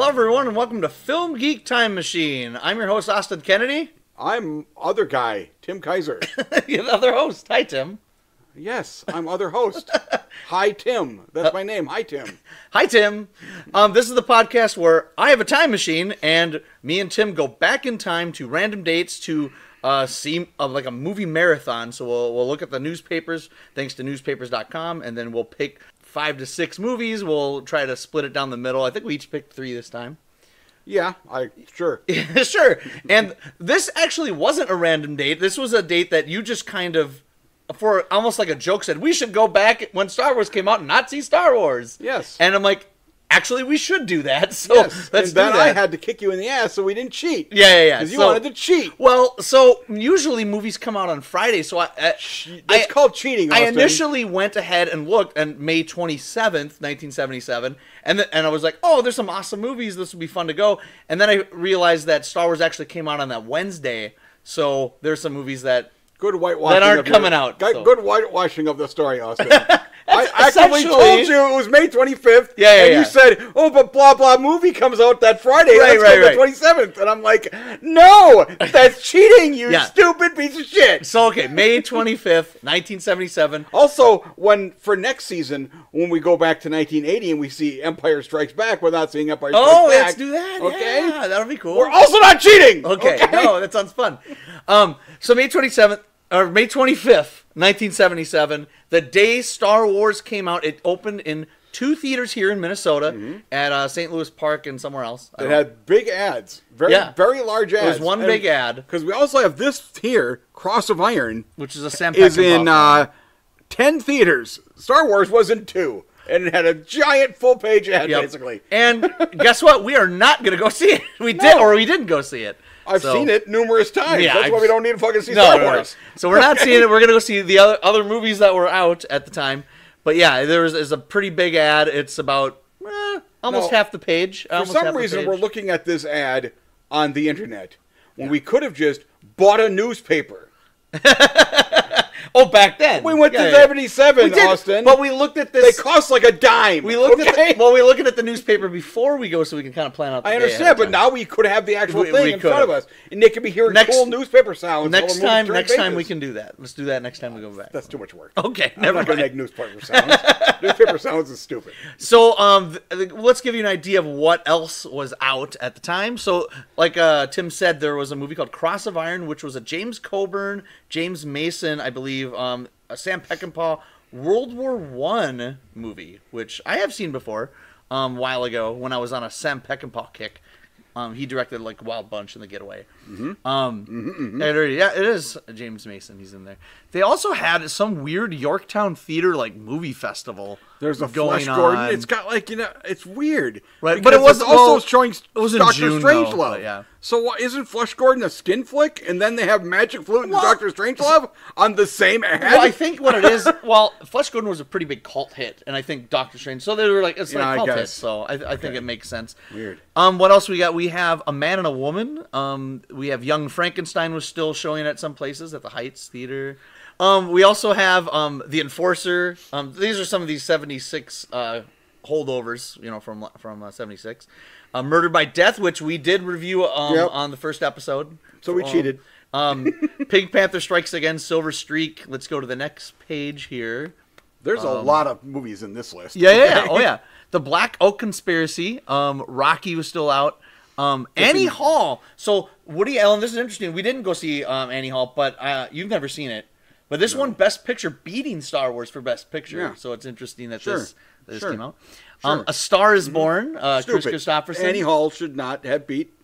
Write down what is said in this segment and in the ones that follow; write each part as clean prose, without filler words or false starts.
Hello, everyone, and welcome to Film Geek Time Machine. I'm your host, Austin Kennedy. I'm other guy, Tim Kaiser. You're the other host. Hi, Tim. Yes, I'm other host. Hi, Tim. That's my name. Hi, Tim. Hi, Tim. This is the podcast where I have a time machine, and me and Tim go back in time to random dates to see like a movie marathon. So we'll look at the newspapers, thanks to newspapers.com, and then we'll pick 5 to 6 movies. We'll try to split it down the middle. I think we each picked 3 this time. Yeah, sure. Sure. And this actually wasn't a random date. This was a date that you just kind of, for almost like a joke, said, we should go back when Star Wars came out and not see Star Wars. Yes. And I'm like, actually, we should do that. So yes. let's and do then that. I had to kick you in the ass so we didn't cheat. Yeah. Because you wanted to cheat. Well, so usually movies come out on Friday, so it's called cheating, Austin. I initially went ahead and looked on May 27th, 1977, and I was like, oh, there's some awesome movies. This would be fun to go. And then I realized that Star Wars actually came out on that Wednesday, so there's some movies that good whitewashing that aren't coming out. So. Good whitewashing of the story, Austin. I actually told you it was May 25th. Yeah. You said, oh, but blah, blah movie comes out that Friday. Right. The 27th. And I'm like, no, that's cheating, you stupid piece of shit. So, okay, May 25th, 1977. Also, for next season, when we go back to 1980 and we see Empire Strikes Back, we're not seeing Empire Strikes Back. Oh, let's do that. Okay? Yeah, that'll be cool. We're also not cheating. Okay. No, that sounds fun. So May 27th, or May 25th, 1977, the day Star Wars came out, it opened in 2 theaters here in Minnesota at St. Louis Park and somewhere else. It had big ads. Very large ads. It was one big ad. Because we also have this here, Cross of Iron. Which is a Sam is Peckinpah in 10 theaters. Star Wars was in 2. And it had a giant full-page ad, basically. And guess what? We are not going to go see it. We didn't go see it. I've seen it numerous times. Yeah, That's why we don't need to fucking see Star Wars. So we're not seeing it. We're going to go see the other movies that were out at the time. But yeah, there's a pretty big ad. It's about almost half the page. For some reason, we're looking at this ad on the internet when we could have just bought a newspaper. Oh, back then. We went to 77, Austin. But we looked at this. They cost like a dime. We looked at we're looking at the newspaper before we go so we can kind of plan out the I understand, but now we could have the actual thing in front of us. And they could be hearing cool newspaper sounds. Next time we can do that. Let's do that next time we go back. That's too much work. Okay, I'm not going to make newspaper sounds. Newspaper sounds is stupid. So let's give you an idea of what else was out at the time. So like Tim said, there was a movie called Cross of Iron, which was a James Coburn, James Mason, I believe, a Sam Peckinpah World War I movie, which I have seen before a while ago when I was on a Sam Peckinpah kick. He directed like Wild Bunch and The Getaway. It is James Mason. He's in there. They also had some weird Yorktown Theater like movie festival. There's a going Flesh Gordon. on. It's got like it's weird, right? But it was also showing it was in Dr. June, Strangelove. Yeah. So isn't Flesh Gordon a skin flick? And then they have Magic Flute and Dr. Strangelove on the same ad. Well, I think what it is. Well, Flesh Gordon was a pretty big cult hit, and I think Doctor Strange. So they were like it's like cult hits. So I think it makes sense. Weird. What else we got? We have A Man and a Woman. We have Young Frankenstein was still showing at some places at the Heights Theater. We also have The Enforcer. These are some of these 76 holdovers, from 76. Murder by Death, which we did review on the first episode. So we cheated. Pig Panther Strikes Again, Silver Streak. Let's go to the next page here. There's a lot of movies in this list. Yeah. Oh, yeah. The Black Oak Conspiracy. Rocky was still out. Annie Hall. So Woody Allen, this is interesting. We didn't go see Annie Hall, but you've never seen it. But this won Best Picture, beating Star Wars for Best Picture. Yeah. So it's interesting that this came out. Sure. A Star is Born, Chris Christopherson. Annie Hall should not have beat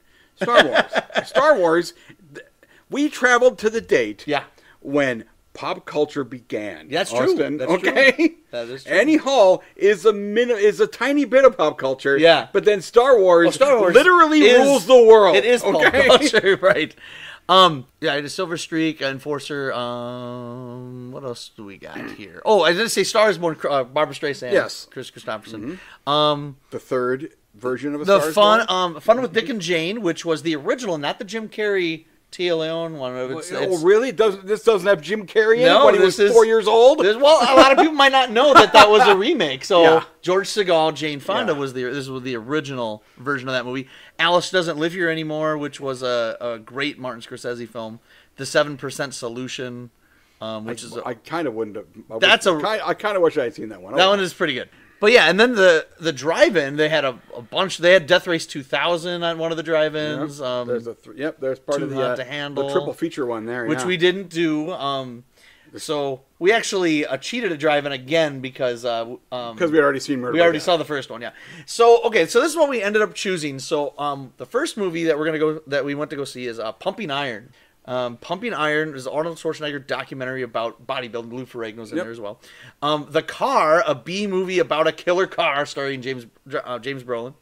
Star Wars. Star Wars, we traveled to the date when pop culture began. That's true. Austin, That's okay? True. That is true. Annie Hall is a tiny bit of pop culture. Yeah. But then Star Wars literally rules the world. It is pop culture, right. It is Silver Streak, Enforcer. What else do we got here? Oh, I didn't say Star is Born. Barbara Streisand. Yes. Chris Christopherson. The third version of a Star is Born. Fun with Dick and Jane, which was the original, not the Jim Carrey Leone. One of it's really? This doesn't have Jim Carrey in it when he was 4 years old? Well, a lot of people might not know that was a remake. So George Segal, Jane Fonda was the original version of that movie. Alice Doesn't Live Here Anymore, which was a great Martin Scorsese film. The 7% Solution, which I kind of wouldn't have. I kind of wish I had seen that one. That one is pretty good. But yeah, and then the drive-in, they had a bunch. They had Death Race 2000 on one of the drive-ins. There's part of the triple feature one there, which we didn't do. So we actually cheated a drive-in again because we had already seen Murder. We already saw the first one, yeah. So okay, so this is what we ended up choosing. So the first movie that we went to go see is Pumping Iron. Pumping Iron is an Arnold Schwarzenegger documentary about bodybuilding. Lou Ferrigno's in there as well. The Car, a B movie about a killer car starring James Brolin.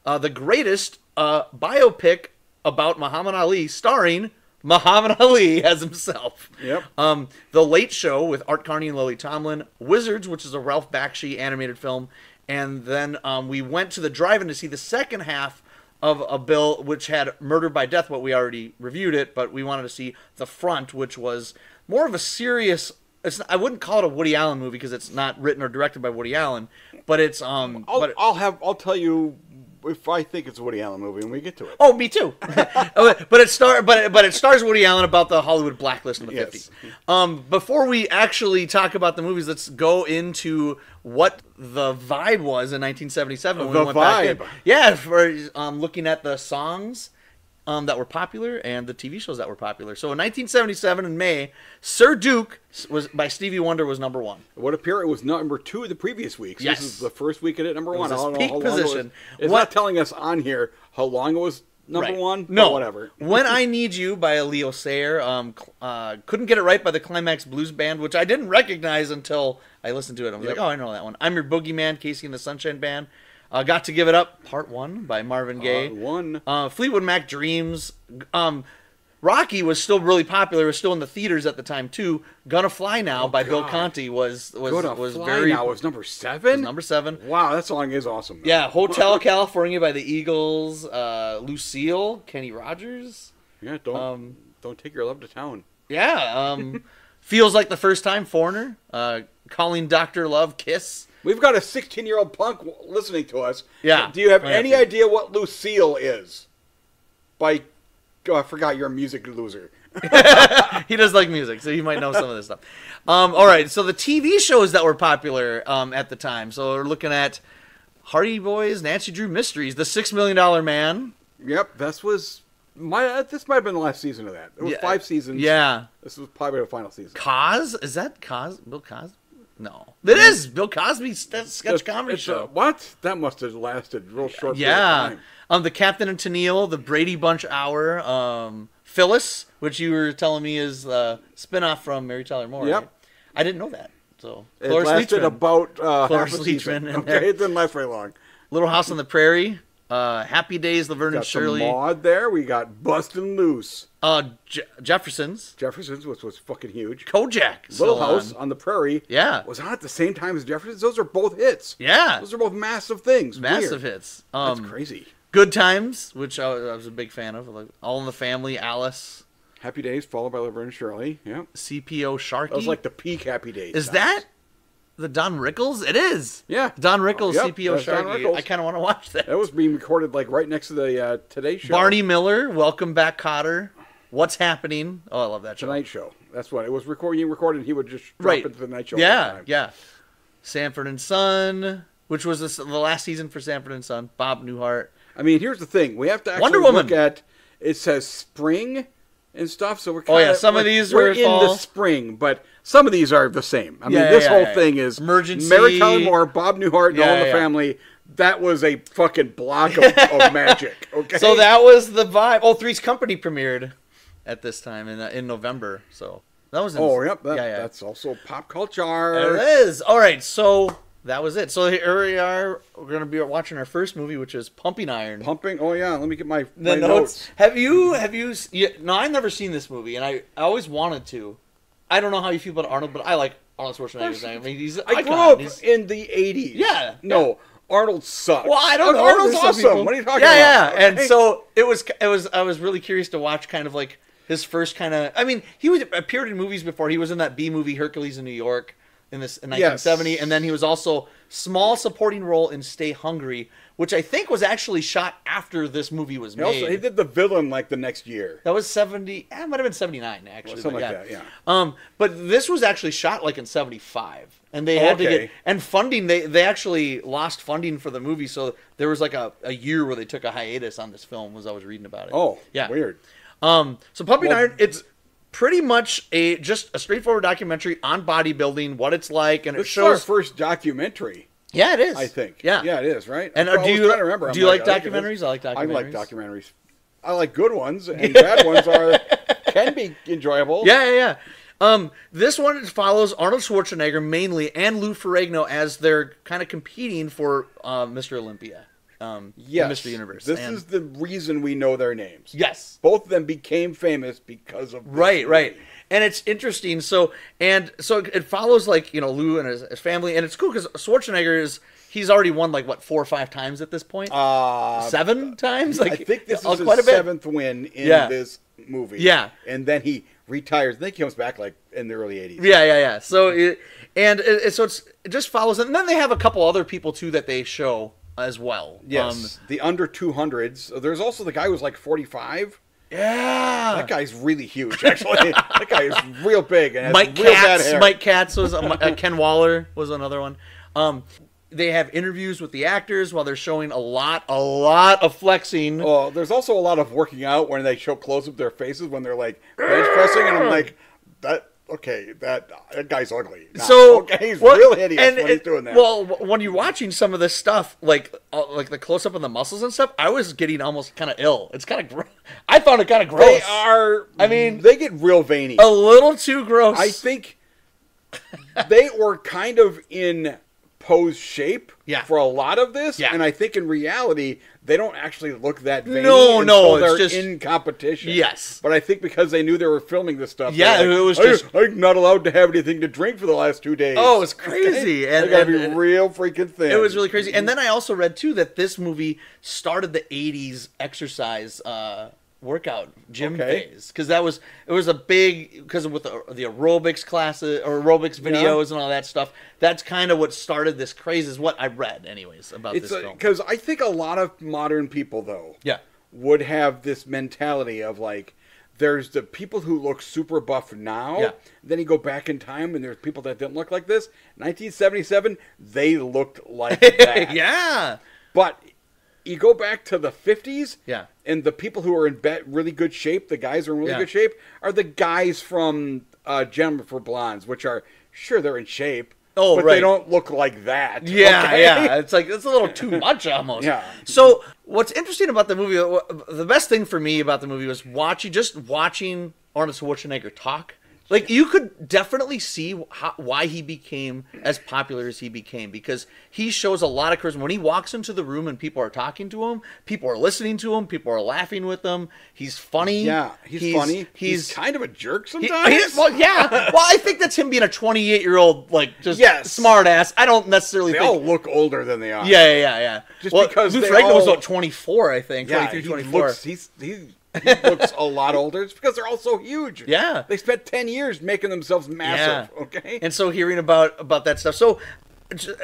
The Greatest, biopic about Muhammad Ali starring Muhammad Ali as himself. The Late Show with Art Carney and Lily Tomlin. Wizards, which is a Ralph Bakshi animated film. And then we went to the drive-in to see the second half of a bill which had Murder by Death, but we already reviewed it, but we wanted to see The Front, which was more of a serious... I wouldn't call it a Woody Allen movie because it's not written or directed by Woody Allen, but it's... I'll tell you if I think it's a Woody Allen movie when we get to it. Oh, me too. but it stars Woody Allen about the Hollywood Blacklist in the 50s. Before we actually talk about the movies, let's go into what the vibe was in 1977 when we went back in. Yeah, for looking at the songs that were popular and the TV shows that were popular. So in 1977 in May, Sir Duke by Stevie Wonder was number 1. It would appear it was number 2 the previous week. Yes. This is the first week at number 1. It was peak position. It's not telling us on here how long it was number 1. No, whatever. When I Need You by Leo Sayer. Couldn't Get It Right by the Climax Blues Band, which I didn't recognize until I listened to it. I was like, oh, I know that one. I'm Your Boogeyman, Casey and the Sunshine Band. Got to Give It Up, Part 1 by Marvin Gaye. Fleetwood Mac, Dreams. Rocky was still really popular. It was still in the theaters at the time too. Gonna Fly Now by Bill Conti was very. Now was number 7. Number 7. Wow, that song is awesome. Though. Yeah, Hotel California by the Eagles. Lucille, Kenny Rogers. Yeah, don't take your love to town. Yeah, Feels Like the First Time, Foreigner. Calling Dr. Love, Kiss. We've got a 16-year-old punk listening to us. Yeah. Do you have any idea what Lucille is? I forgot, you're a music loser. He does like music, so he might know some of this stuff. All right, so the TV shows that were popular at the time. So we're looking at Hardy Boys, Nancy Drew Mysteries, The $6 Million Man. Yep, this might have been the last season of that. It was 5 seasons. Yeah. This was probably the final season. Cos? Is that Cos? Bill Cosby? No. It is Bill Cosby's sketch comedy show. What? That must have lasted real short period of time. The Captain and Tennille, the Brady Bunch Hour, Phyllis, which you were telling me is a spinoff from Mary Tyler Moore. Yep. Right? I didn't know that. So it lasted about Cloris half a season. Leachman. Okay, it didn't last very long. Little House on the Prairie, Happy Days, Laverne and Shirley. Got some Maude there. We got Bustin' Loose. Jeffersons, which was fucking huge. Kojak. Little House on the Prairie. Yeah. Was on at the same time as Jeffersons. Those are both hits. Yeah. Those are both massive things. Massive hits. That's crazy. Good Times, which I was a big fan of. Like All in the Family, Alice. Happy Days, followed by Laverne and Shirley. Yeah. CPO Sharky. That was like the peak Happy Days. Is that the Don Rickles? It is. Yeah. Don Rickles, CPO Sharky. I kind of want to watch that. That was being recorded like right next to the Today Show. Barney Miller, Welcome Back, Kotter. What's Happening? Oh, I love that show. Tonight Show. That's what it was. Recorded. He would just drop into the night show. Yeah. Sanford and Son, which was the last season for Sanford and Son. Bob Newhart. I mean, here's the thing. We have to actually look at. It says spring and stuff, so we're kind of. Some of these we're in fall. the spring, but some of these are the same. I mean, this whole thing is Emergency. Mary Tyler Moore, Bob Newhart, and All in the Family. That was a fucking block of magic. Okay. So that was the vibe. Oh, Three's Company premiered at this time in November. So that was. That's also pop culture. It is. All right, so. That was it. So here we are. We're going to be watching our first movie, which is Pumping Iron. Oh, yeah. Let me get my notes. Have you... No, I've never seen this movie, and I always wanted to. I don't know how you feel about Arnold, but I like Arnold Schwarzenegger. I mean, he's an icon. I grew up in the 80s. Yeah. No, Arnold sucks. Well, I don't know. Arnold's awesome. What are you talking about? Yeah. And so it was... I was really curious to watch kind of like... His first kind of, I mean, appeared in movies before. He was in that B movie Hercules in New York in 1970, yes. And then he was also small supporting role in Stay Hungry, which I think was actually shot after this movie was made. He did the villain like the next year. That was 70. It might have been 79 actually. Well, something like that, yeah. But this was actually shot like in 75, and they had to get funding. They actually lost funding for the movie, so there was like a year where they took a hiatus on this film. As I was reading about it. Oh, yeah, weird. So Pumping Iron, it's pretty much just a straightforward documentary on bodybuilding, what it's like, and it shows our first documentary. Yeah, it is. I think. Yeah, it is. Right. And do you like documentaries? I like documentaries. I like documentaries. I like good ones, and bad ones can be enjoyable. Yeah. This one follows Arnold Schwarzenegger mainly and Lou Ferrigno as they're kind of competing for Mr. Olympia. Yes. Mr. Universe. This is the reason we know their names. Yes. Both of them became famous because of this Right. And it's interesting. So it follows like, Lou and his family, and it's cool because Schwarzenegger he's already won like 4 or 5 times at this point. 7 times. Like, I think this is quite his 7th win in this movie. Yeah. And then he retires. I think he comes back like in the early 80s. Yeah. So it just follows, and then they have a couple other people too that they show as well. Yes, the under 200s. There's also the guy who's like 45. Yeah, that guy's really huge. Actually, that guy is real big and has Mike real Katz. Bad hair. Mike Katz was Ken Waller was another one. They have interviews with the actors while they're showing a lot of flexing. Oh, there's also a lot of working out when they show close up their faces when they're like bench pressing, and I'm like, that guy's ugly. He's real hideous when he's doing that. Well, when you're watching some of this stuff, like the close up on the muscles and stuff, I was getting almost kind of ill. It's kind of I found it kind of gross. They are. I mean, they get real veiny. A little too gross. I think they were kind of in pose shape for a lot of this, and I think in reality they don't actually look that veiny. No, they're just in competition. Yes, but I think because they knew they were filming this stuff, it was just I'm not allowed to have anything to drink for the last 2 days. Oh, it's crazy, and gotta be real freaking thin. It was really crazy. And then I also read too that this movie started the '80s exercise workout gym phase, because it was a big, because with the aerobics classes or aerobics videos and all that stuff. That's kind of what started this craze, is what I read anyways about this film. Because I think a lot of modern people though would have this mentality of like, there's the people who look super buff now, then you go back in time and there's people that didn't look like this. 1977, they looked like that. But you go back to the 50s, and the people who are in really good shape, the guys who are in really good shape, are the guys from Gentlemen for Blondes, which are, sure, they're in shape, but they don't look like that. It's like, it's a little too much almost. So what's interesting about the movie, the best thing for me about the movie was watching Arnold Schwarzenegger talk. Like, you could definitely see why he became as popular as he became, because he shows a lot of charisma. When he walks into the room and people are talking to him, people are listening to him, people are laughing with him. He's funny. Yeah, he's funny. He's kind of a jerk sometimes. Well, I think that's him being a 28-year-old, like, just smart ass. I don't necessarily think... They all look older than they are. Yeah. Just because Lou Ferrigno was about 24, I think. 23, 24. He looks a lot older. It's because they're all so huge. Yeah. They spent 10 years making themselves massive, okay? And so hearing about that stuff. So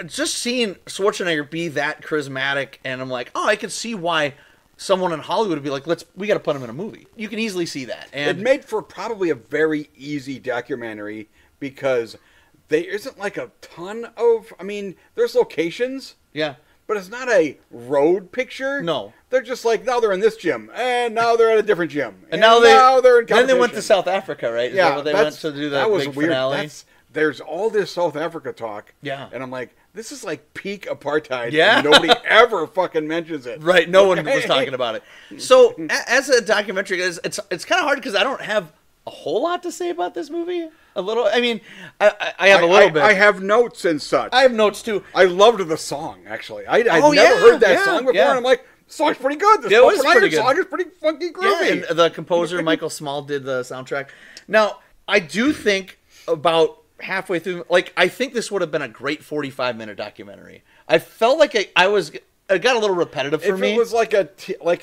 just seeing Schwarzenegger be that charismatic, and I'm like, I could see why someone in Hollywood would be like, we got to put him in a movie. You can easily see that. And it made for probably a very easy documentary, because there isn't like a ton of, I mean, there's locations. Yeah. But it's not a road picture. No. They're just like, now they're in this gym, and now they're at a different gym. And now they're in competition. Then they went to South Africa, right? They went to do that was big weird. Finale. There's all this South Africa talk. Yeah. And I'm like, this is like peak apartheid. Yeah. And nobody ever fucking mentions it. Right. No one was talking about it. So as a documentary, it's kind of hard because I don't have a whole lot to say about this movie. A little. I mean, I have a little bit. I have notes and such. I have notes too. I loved the song, actually. I'd never heard that song before, and I'm like, the song's pretty good. This was pretty good. Song is pretty funky groovy. Yeah, and the composer, Michael Small, did the soundtrack. Now, I do think about halfway through, like, I think this would have been a great 45-minute documentary. I felt like I was it got a little repetitive for me. If it was like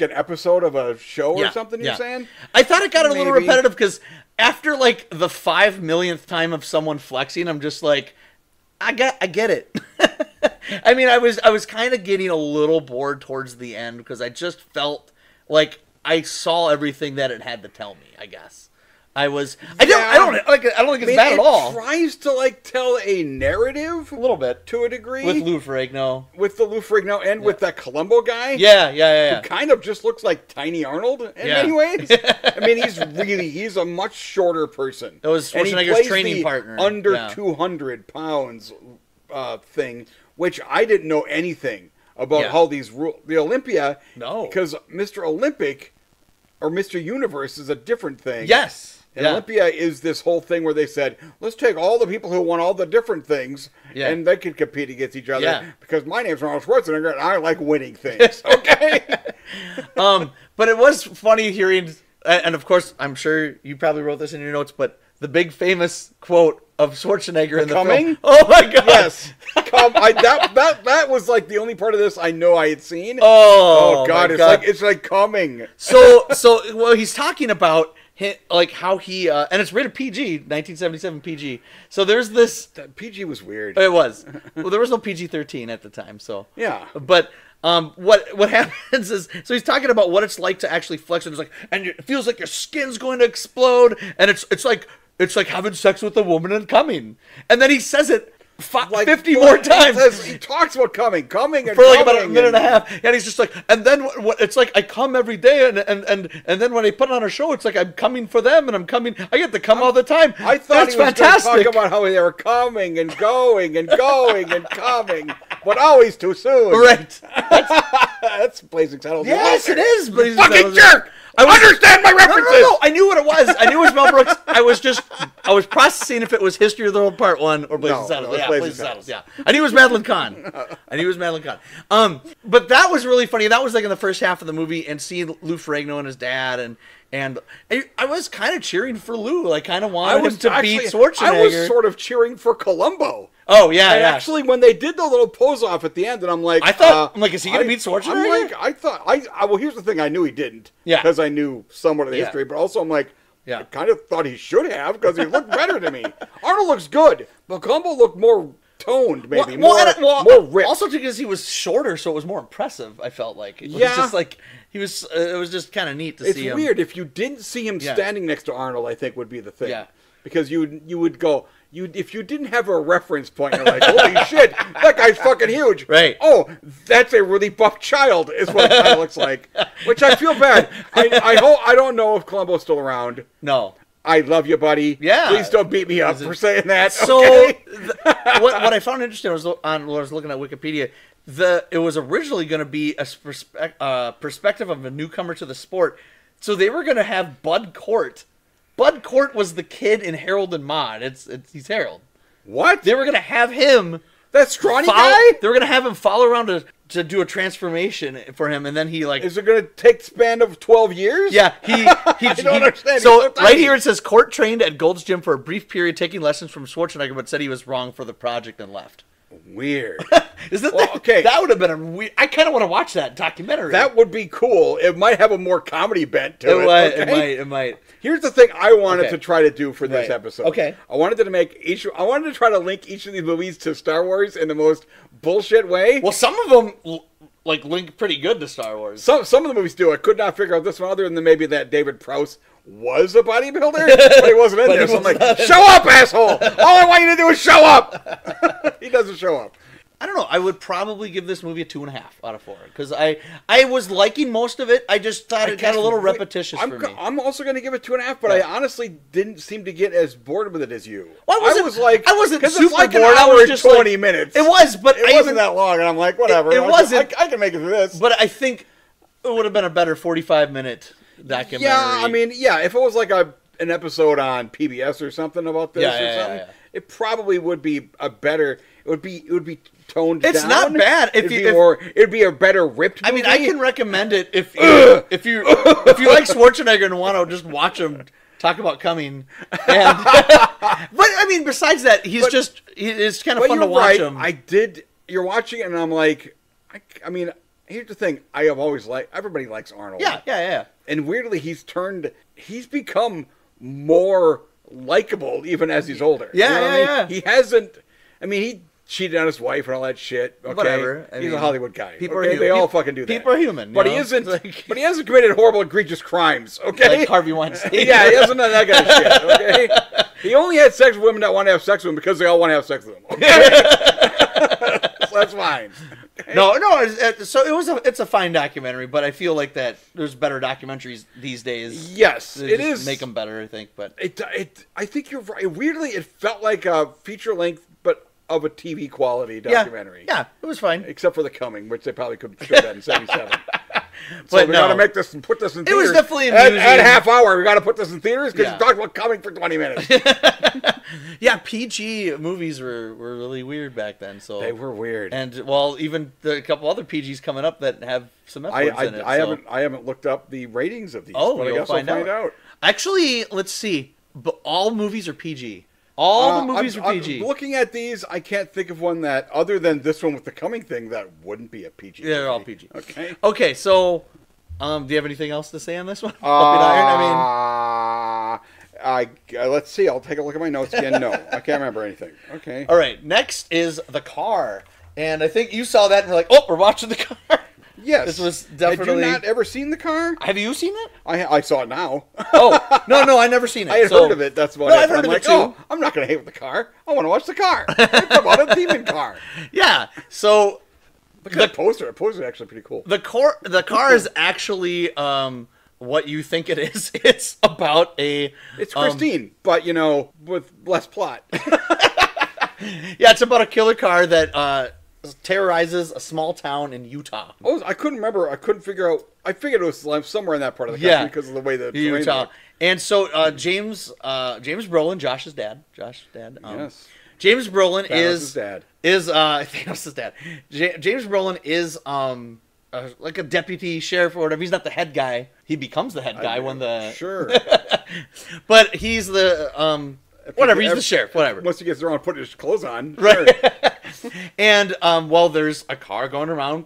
an episode of a show or something, you're saying? I thought it got a little repetitive because after like the 5 millionth time of someone flexing, I'm just like, I get it. I mean, I was kind of getting a little bored towards the end because I just felt like I saw everything that it had to tell me, I guess. I don't think it's bad at all. It tries to like tell a narrative a little bit to a degree with Lou Ferrigno, and with that Columbo guy. Yeah. Who kind of just looks like Tiny Arnold in many ways. I mean, he's a much shorter person. That was Schwarzenegger's training partner. Under 200 pounds thing, which I didn't know anything about how these the Olympia. No, because Mr. Olympic or Mr. Universe is a different thing. Yes. And Olympia is this whole thing where they said, let's take all the people who won all the different things, and they could compete against each other. Yeah. Because my name's Arnold Schwarzenegger, and I like winning things. Okay? But it was funny hearing, and of course, I'm sure you probably wrote this in your notes, but the big famous quote of Schwarzenegger in the film. Oh my God! Yes, that was like the only part of this I know I had seen. Oh God! It's like coming. So well, he's talking about like how he and it's rated PG, 1977 PG. So there's this PG was weird. It was. Well, there was no PG-13 at the time. So yeah, but. What happens is, so he's talking about what it's like to actually flex, and it's like, and it feels like your skin's going to explode, and it's like having sex with a woman and coming, and then he says it 50 more times. He talks about coming, and for like about a minute and a half, and he's just like, and then what? It's like I come every day, and then when I put on a show, it's like I'm coming for them, and I'm coming. I get to come all the time. I thought he was going to talk about how they were coming and going and going and coming, but always too soon. Right. That's Blazing Saddles. Yes, it is. Blazing fucking jerk. I understand my references. No. I knew what it was. I knew it was Mel Brooks. I was processing if it was History of the World Part 1 or Blazing Saddles. Yeah, Blazing Saddles. Yeah. I knew it was Madeline Kahn. But that was really funny. That was like in the first half of the movie, and seeing Lou Ferrigno and his dad, and I was kind of cheering for Lou. I kind of wanted him to beat Schwarzenegger. I was sort of cheering for Columbo. Oh yeah, and actually, when they did the little pose off at the end, and I'm like, is he gonna beat Schwarzenegger? Well, here's the thing, I knew he didn't, because I knew somewhat of the history, but also I'm like, I kind of thought he should have because he looked better to me. Arnold looks good, but Columbo looked more toned, maybe more ripped. Also because he was shorter, so it was more impressive. I felt like it was just like he was. It was just kind of neat to see him. It's weird if you didn't see him standing next to Arnold. I think would be the thing. Yeah. Because you would go, if you didn't have a reference point, you're like, holy shit, that guy's fucking huge. Right. Oh, that's a really buff child, is what it kind of looks like. Which I feel bad. I don't know if Columbo's still around. No. I love you, buddy. Yeah. Please don't beat me up for saying that. So, okay? what I found interesting was when I was looking at Wikipedia, it was originally going to be a perspective of a newcomer to the sport. So they were going to have Bud Cort. Bud Cort was the kid in Harold and Maude. He's Harold. What? They were going to have him. That scrawny guy? They were going to have him follow around to do a transformation for him, and then he like... Is it going to take the span of 12 years? Yeah, I don't understand. So right here it says, Cort trained at Gold's Gym for a brief period, taking lessons from Schwarzenegger, but said he was wrong for the project and left. Weird. Okay. That would have been a weird... I kind of want to watch that documentary. That would be cool. It might have a more comedy bent to it. It might. Here's the thing I wanted to try to do for this episode. Okay. I wanted to try to link each of these movies to Star Wars in the most bullshit way. Well, some of them like link pretty good to Star Wars. Some of the movies do. I could not figure out this one other than maybe that David Prowse was a bodybuilder, but he wasn't in there. So I'm like, show up, asshole! All I want you to do is show up! He doesn't show up. I don't know. I would probably give this movie a 2.5 out of 4 because I was liking most of it. I just thought it got a little repetitious for me. I'm also going to give it 2.5, but I honestly didn't seem to get as bored with it as you. Well, I wasn't super it's like bored. An hour and 20 minutes. It was, but it wasn't that long, and I'm like, whatever. It wasn't. I can make it through this. But I think it would have been a better 45-minute documentary. Yeah, I mean, if it was like an episode on PBS or something about this or something, it probably would be a better. It would be toned down. It's not bad. It'd be a better ripped movie. I mean, I can recommend it if you like Schwarzenegger and want to just watch him talk about coming. But I mean, besides that, it's kind of fun to watch him. You're watching it, and I'm like, I mean, Here's the thing: I have always liked. Everybody likes Arnold. Yeah. And weirdly, he's become more likable even as he's older. Yeah. He hasn't. I mean, he cheated on his wife and all that shit. Okay? Whatever. He's a Hollywood guy. People okay? They all fucking do that. People are human. But he isn't. But he hasn't committed horrible, egregious crimes. Okay. Like Harvey Weinstein. Yeah, he hasn't done that kind of shit. Okay. He only had sex with women that want to have sex with him because they all want to have sex with him. Okay. So that's fine. Okay? No. So it's a fine documentary, but I feel like that there's better documentaries these days. Yes, it is. Make them better, I think. But I think you're right. Weirdly, it felt like a feature length, but of a TV quality documentary. Yeah, it was fine. Except for The Coming, which they probably could show that in '77. So But we no. got to make this and put this in theaters. It was definitely amusing. At half hour, we got to put this in theaters because Yeah. you talked about Coming for 20 minutes. Yeah, PG movies were really weird back then. So They were weird. And even a couple other PGs coming up that have some F words in it. I haven't looked up the ratings of these. Oh, but I you'll guess find I'll find out. Actually, let's see. But all movies are PG. All the movies are PG. I'm looking at these, I can't think of one that, other than this one with the Coming thing, that wouldn't be a PG. Yeah, they're all PG. Okay. Okay, so do you have anything else to say on this one? Iron? Let's see. I'll take a look at my notes again. No, I can't remember anything. Okay. All right, next is The Car. And I think you saw that and were like, oh, we're watching The Car. Yes. This was definitely... Had you not ever seen The Car? Have you seen it? I saw it now. Oh, no, I never seen it. I had heard of it. That's what I've heard of it too. Oh, I'm not going to hate The Car. I want to watch The Car. It's about a demon car. Yeah, so... The poster. The poster is actually pretty cool. The car is actually what you think it is. It's about a... It's Christine, but, with less plot. Yeah, it's about a killer car that... terrorizes a small town in Utah. Oh, I couldn't remember. I couldn't figure out. I figured it was somewhere in that part of the country because of the way the Utah. And so James Brolin, Josh's dad. Yes. James Brolin Thanos' dad. Thanos' dad. James Brolin is like a deputy sheriff or whatever. He's not the head guy. He becomes the head guy when the sure. But he's the whatever. He's the sheriff. Whatever. Once he gets around putting his clothes on, right? Sure. And there's a car going around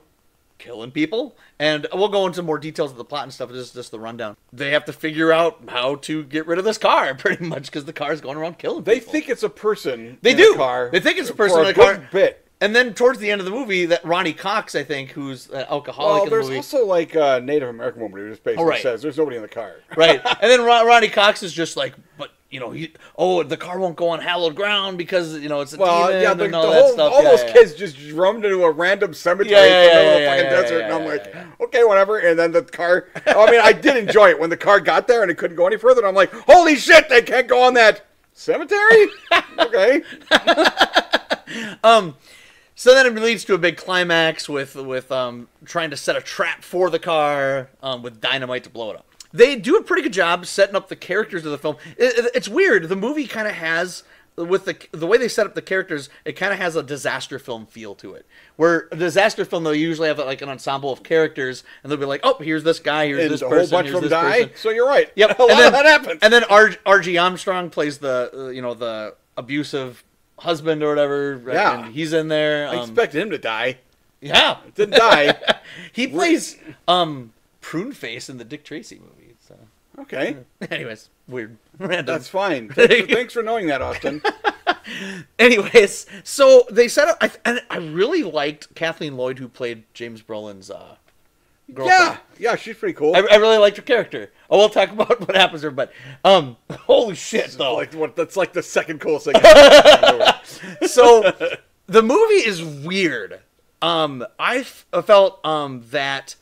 killing people, and we'll go into more details of the plot and stuff. This is just the rundown. They have to figure out how to get rid of this car, pretty much, because the car is going around killing people. They think it's a person. They in do. A car. They think it's a person for in a good car. Bit. And then towards the end of the movie, that Ronnie Cox, I think, who's an alcoholic in the movie. There's also like a Native American woman who just basically says there's nobody in the car. Right. And then Ronnie Cox is just like, but the car won't go on hallowed ground because it's a demon and all that stuff. All those kids just drummed into a random cemetery in the middle of the fucking desert, and I'm like, okay, whatever. And then the car. I did enjoy it when the car got there and it couldn't go any further. And I'm like, holy shit, they can't go on that cemetery. Okay. So then it leads to a big climax with trying to set a trap for the car with dynamite to blow it up. They do a pretty good job setting up the characters of the film. It's weird. The movie kind of has, with the way they set up the characters, it kind of has a disaster film feel to it. Where a disaster film, they'll usually have like an ensemble of characters, and they'll be like, oh, here's this guy, here's this person, a whole bunch of them die. So you're right. Yep. A lot of that happens. And then R.G. Armstrong plays the abusive husband or whatever. Right? Yeah. And he's in there. I expected him to die. Yeah. Didn't die. He plays Prune Face in the Dick Tracy movie. So. Okay. Anyways, weird. Random. That's fine. Thanks for knowing that, Austin. Anyways, so they set up, and I really liked Kathleen Lloyd, who played James Brolin's girlfriend. Yeah, she's pretty cool. I really liked her character. Oh, we'll talk about what happens to her, but holy shit, though. That's like the second coolest thing. So the movie is weird. I felt that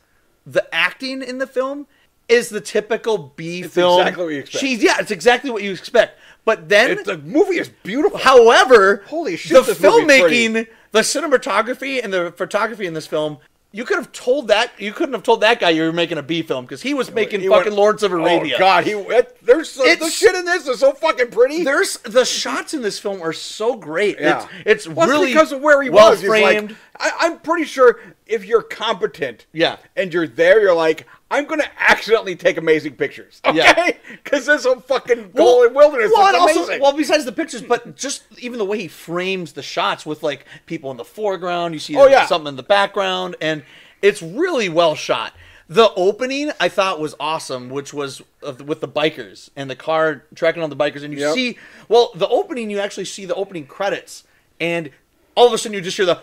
the acting in the film is the typical B film. Exactly what you expect. It's exactly what you expect. But then the movie is beautiful. However, holy shit, the filmmaking, the cinematography, and the photography in this film, you couldn't have told that guy you were making a B film because he was making fucking Lawrence of Arabia. Oh God, the shit in this is so fucking pretty. The shots in this film are so great. Yeah. It's really because of where he well was. framed. Like, I'm pretty sure if you're competent, yeah, and you're there, you're like, I'm going to accidentally take amazing pictures. Okay? Because there's a fucking golden wilderness. That's amazing. Well, besides the pictures, but just even the way he frames the shots with, like, people in the foreground. You see something in the background. And It's really well shot. The opening I thought was awesome, which was with the bikers and the car tracking on the bikers, and you see, well, the opening, you actually see the opening credits, and all of a sudden you just hear the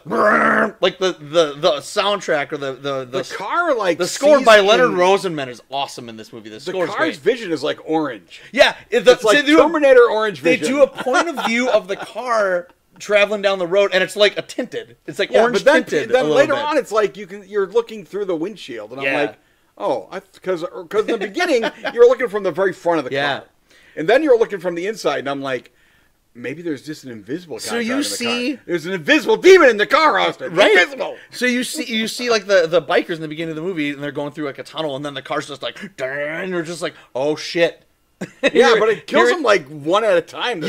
like the soundtrack or the car, like the score by Leonard Rosenman is awesome in this movie. The car's great. Vision is like orange. Yeah, it's like Terminator orange vision. They do a point of view of the car traveling down the road, and it's like a tinted. It's like orange tinted. Then later on, it's like you're looking through the windshield, and I'm like, oh, because in the beginning you're looking from the very front of the car, and then you're looking from the inside, and I'm like, maybe there's just an invisible guy. So you see, there's an invisible demon in the car, Austin. Right? Invisible. So you see like the bikers in the beginning of the movie, and they're going through like a tunnel, and then the car's just like, and you're just like, oh shit. Yeah, but it kills them like one at a time.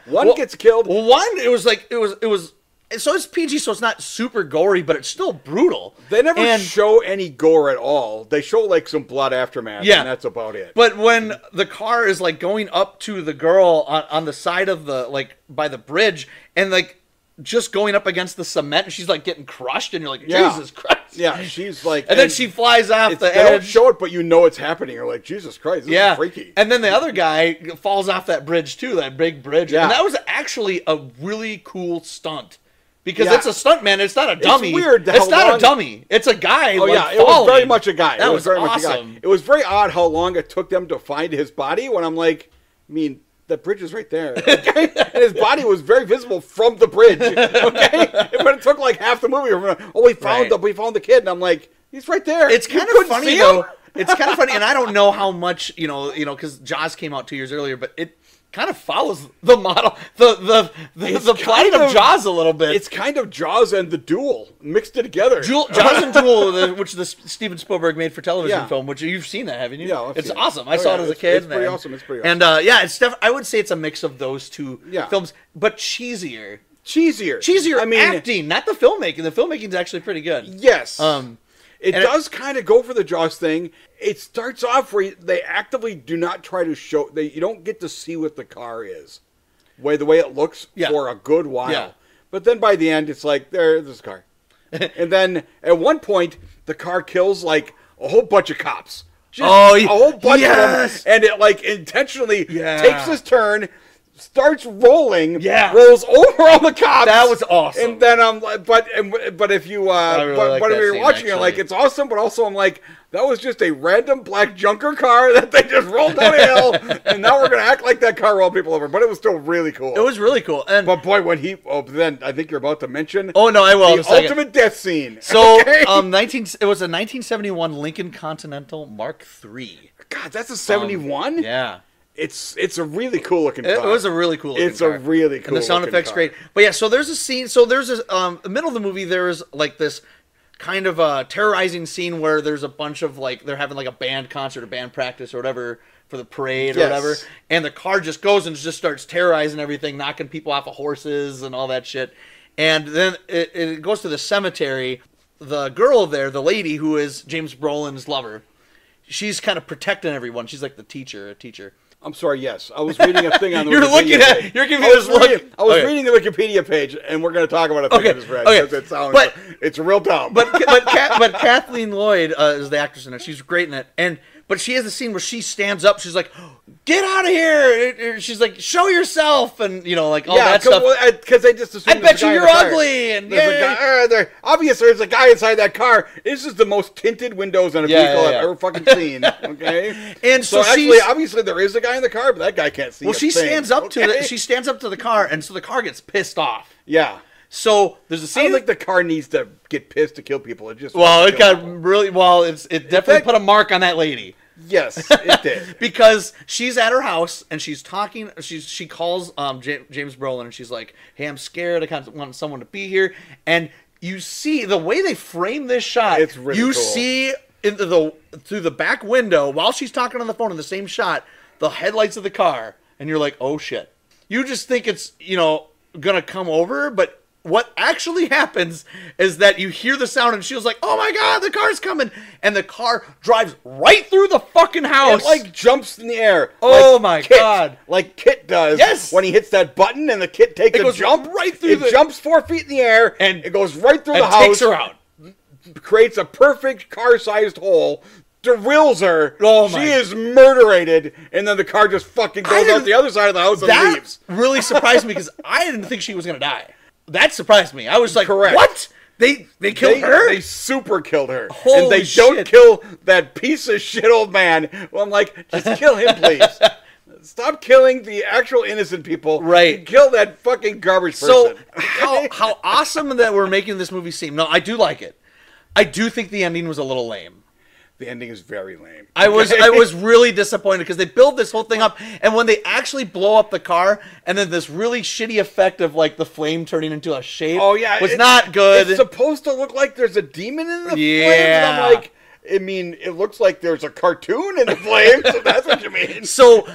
One gets killed. Well, one, it was. So it's PG, so it's not super gory, but it's still brutal. They never show any gore at all. They show like some blood aftermath, and that's about it. But when the car is like going up to the girl on the side of the, like, by the bridge, and like just going up against the cement, and she's like getting crushed, and you're like, Jesus Christ. Yeah, she's like... And then she flies off the edge. They don't show it, but you know it's happening. You're like, Jesus Christ, this is freaky. And then the other guy falls off that bridge too, that big bridge. Yeah. And that was actually a really cool stunt. Because it's a stunt man, it's not a dummy. It's weird. It's not a dummy. It's a guy. Oh, yeah, it was very much a guy. That was very awesome. Much a guy. It was very odd how long it took them to find his body, when I'm like, I mean, the bridge is right there. Okay? And his body was very visible from the bridge. Okay? But it took like half the movie. We found the kid, and I'm like, he's right there. It's kind of funny though. It's kind of funny, and I don't know how much, you know, because Jaws came out 2 years earlier, but it kind of follows the model, the plot of Jaws a little bit. It's kind of Jaws and The Duel mixed it together. Jaws and Duel, which the Steven Spielberg made for television film, which you've seen that, haven't you? Yeah, it's awesome. I saw it as a kid. It's pretty awesome. It's pretty awesome. And it's I would say it's a mix of those two films, but cheesier. I mean, acting, not the filmmaking. The filmmaking's actually pretty good. Yes. It does kind of go for the Jaws thing. It starts off where they actively do not try to show... You don't get to see what the car is. The way it looks for a good while. Yeah. But then by the end, it's like, there's this car. And then at one point, the car kills like a whole bunch of cops. A whole bunch of them. And it like intentionally takes this turn... starts rolling, rolls over all the cops. That was awesome. And then but if you if you're watching it, like, it's awesome, but also I'm like, that was just a random black junker car that they just rolled down a hill, and now we're gonna act like that car rolled people over. But it was still really cool. It was really cool. But boy, when then I think you're about to mention. Oh no, I will. The ultimate death scene. So it was a 1971 Lincoln Continental Mark III. God, that's a 71. Yeah. It's a really cool looking car. It was a really cool looking car. A really cool and the sound effects great. But yeah, so there's a scene. So there's this, the middle of the movie, there's like this kind of terrorizing scene where there's a bunch of like, they're having like a band concert or band practice or whatever for the parade or whatever. And the car just goes and just starts terrorizing everything, knocking people off of horses and all that shit. And then it goes to the cemetery. The girl there, the lady who is James Brolin's lover, she's kind of protecting everyone. She's like a teacher. I'm sorry, yes. I was reading a thing on the You're looking Wikipedia page. You're giving me this look. I was reading the Wikipedia page, and we're going to talk about a thing I just read. Because it's real dumb. But Kathleen Lloyd is the actress in it. She's great in it. But she has the scene where she stands up. She's like, "Get out of here!" She's like, "Show yourself," and like all that stuff. Because they just assume I bet you're ugly. And obviously there's a guy inside that car. This is the most tinted windows on a vehicle I've ever fucking seen. Okay, and so actually, obviously there is a guy in the car, but that guy can't see. Well, she stands up to the car, and so the car gets pissed off. Yeah. So there's a scene. I don't think the car needs to get pissed to kill people. It just it definitely put a mark on that lady. Yes, it did. Because she's at her house and she's talking. She calls James Brolin and she's like, "Hey, I'm scared. I kind of want someone to be here." And you see the way they frame this shot. It's really cool. You see through the back window while she's talking on the phone in the same shot, the headlights of the car, and you're like, "Oh shit!" You just think it's gonna come over, but what actually happens is that you hear the sound and she was like, "Oh my god, the car's coming!" And the car drives right through the fucking house. It like jumps in the air. Oh my god. Like Kit does. Yes. When he hits that button and the Kit takes a jump. Right through It jumps 4 feet in the air and it goes right through the house. Takes her out. creates a perfect car-sized hole, drills her. Oh my. She is murderated, and then the car just fucking goes out the other side of the house and leaves. That really surprised me because I didn't think she was going to die. That surprised me. I was like, correct. What? They killed her? They super killed her. Holy and they shit. don't kill that piece of shit old man. Well, I'm like, just kill him, please. Stop killing the actual innocent people. Right. Kill that fucking garbage person. So, how awesome that we're making this movie seem. No, I do like it. I do think the ending was a little lame. The ending is very lame. I was really disappointed because they build this whole thing up, and when they actually blow up the car, and then this really shitty effect of like the flame turning into a shape. Oh yeah, was not good. It's supposed to look like there's a demon in the flames. And I'm like, I mean, it looks like there's a cartoon in the flames. So that's what you mean. So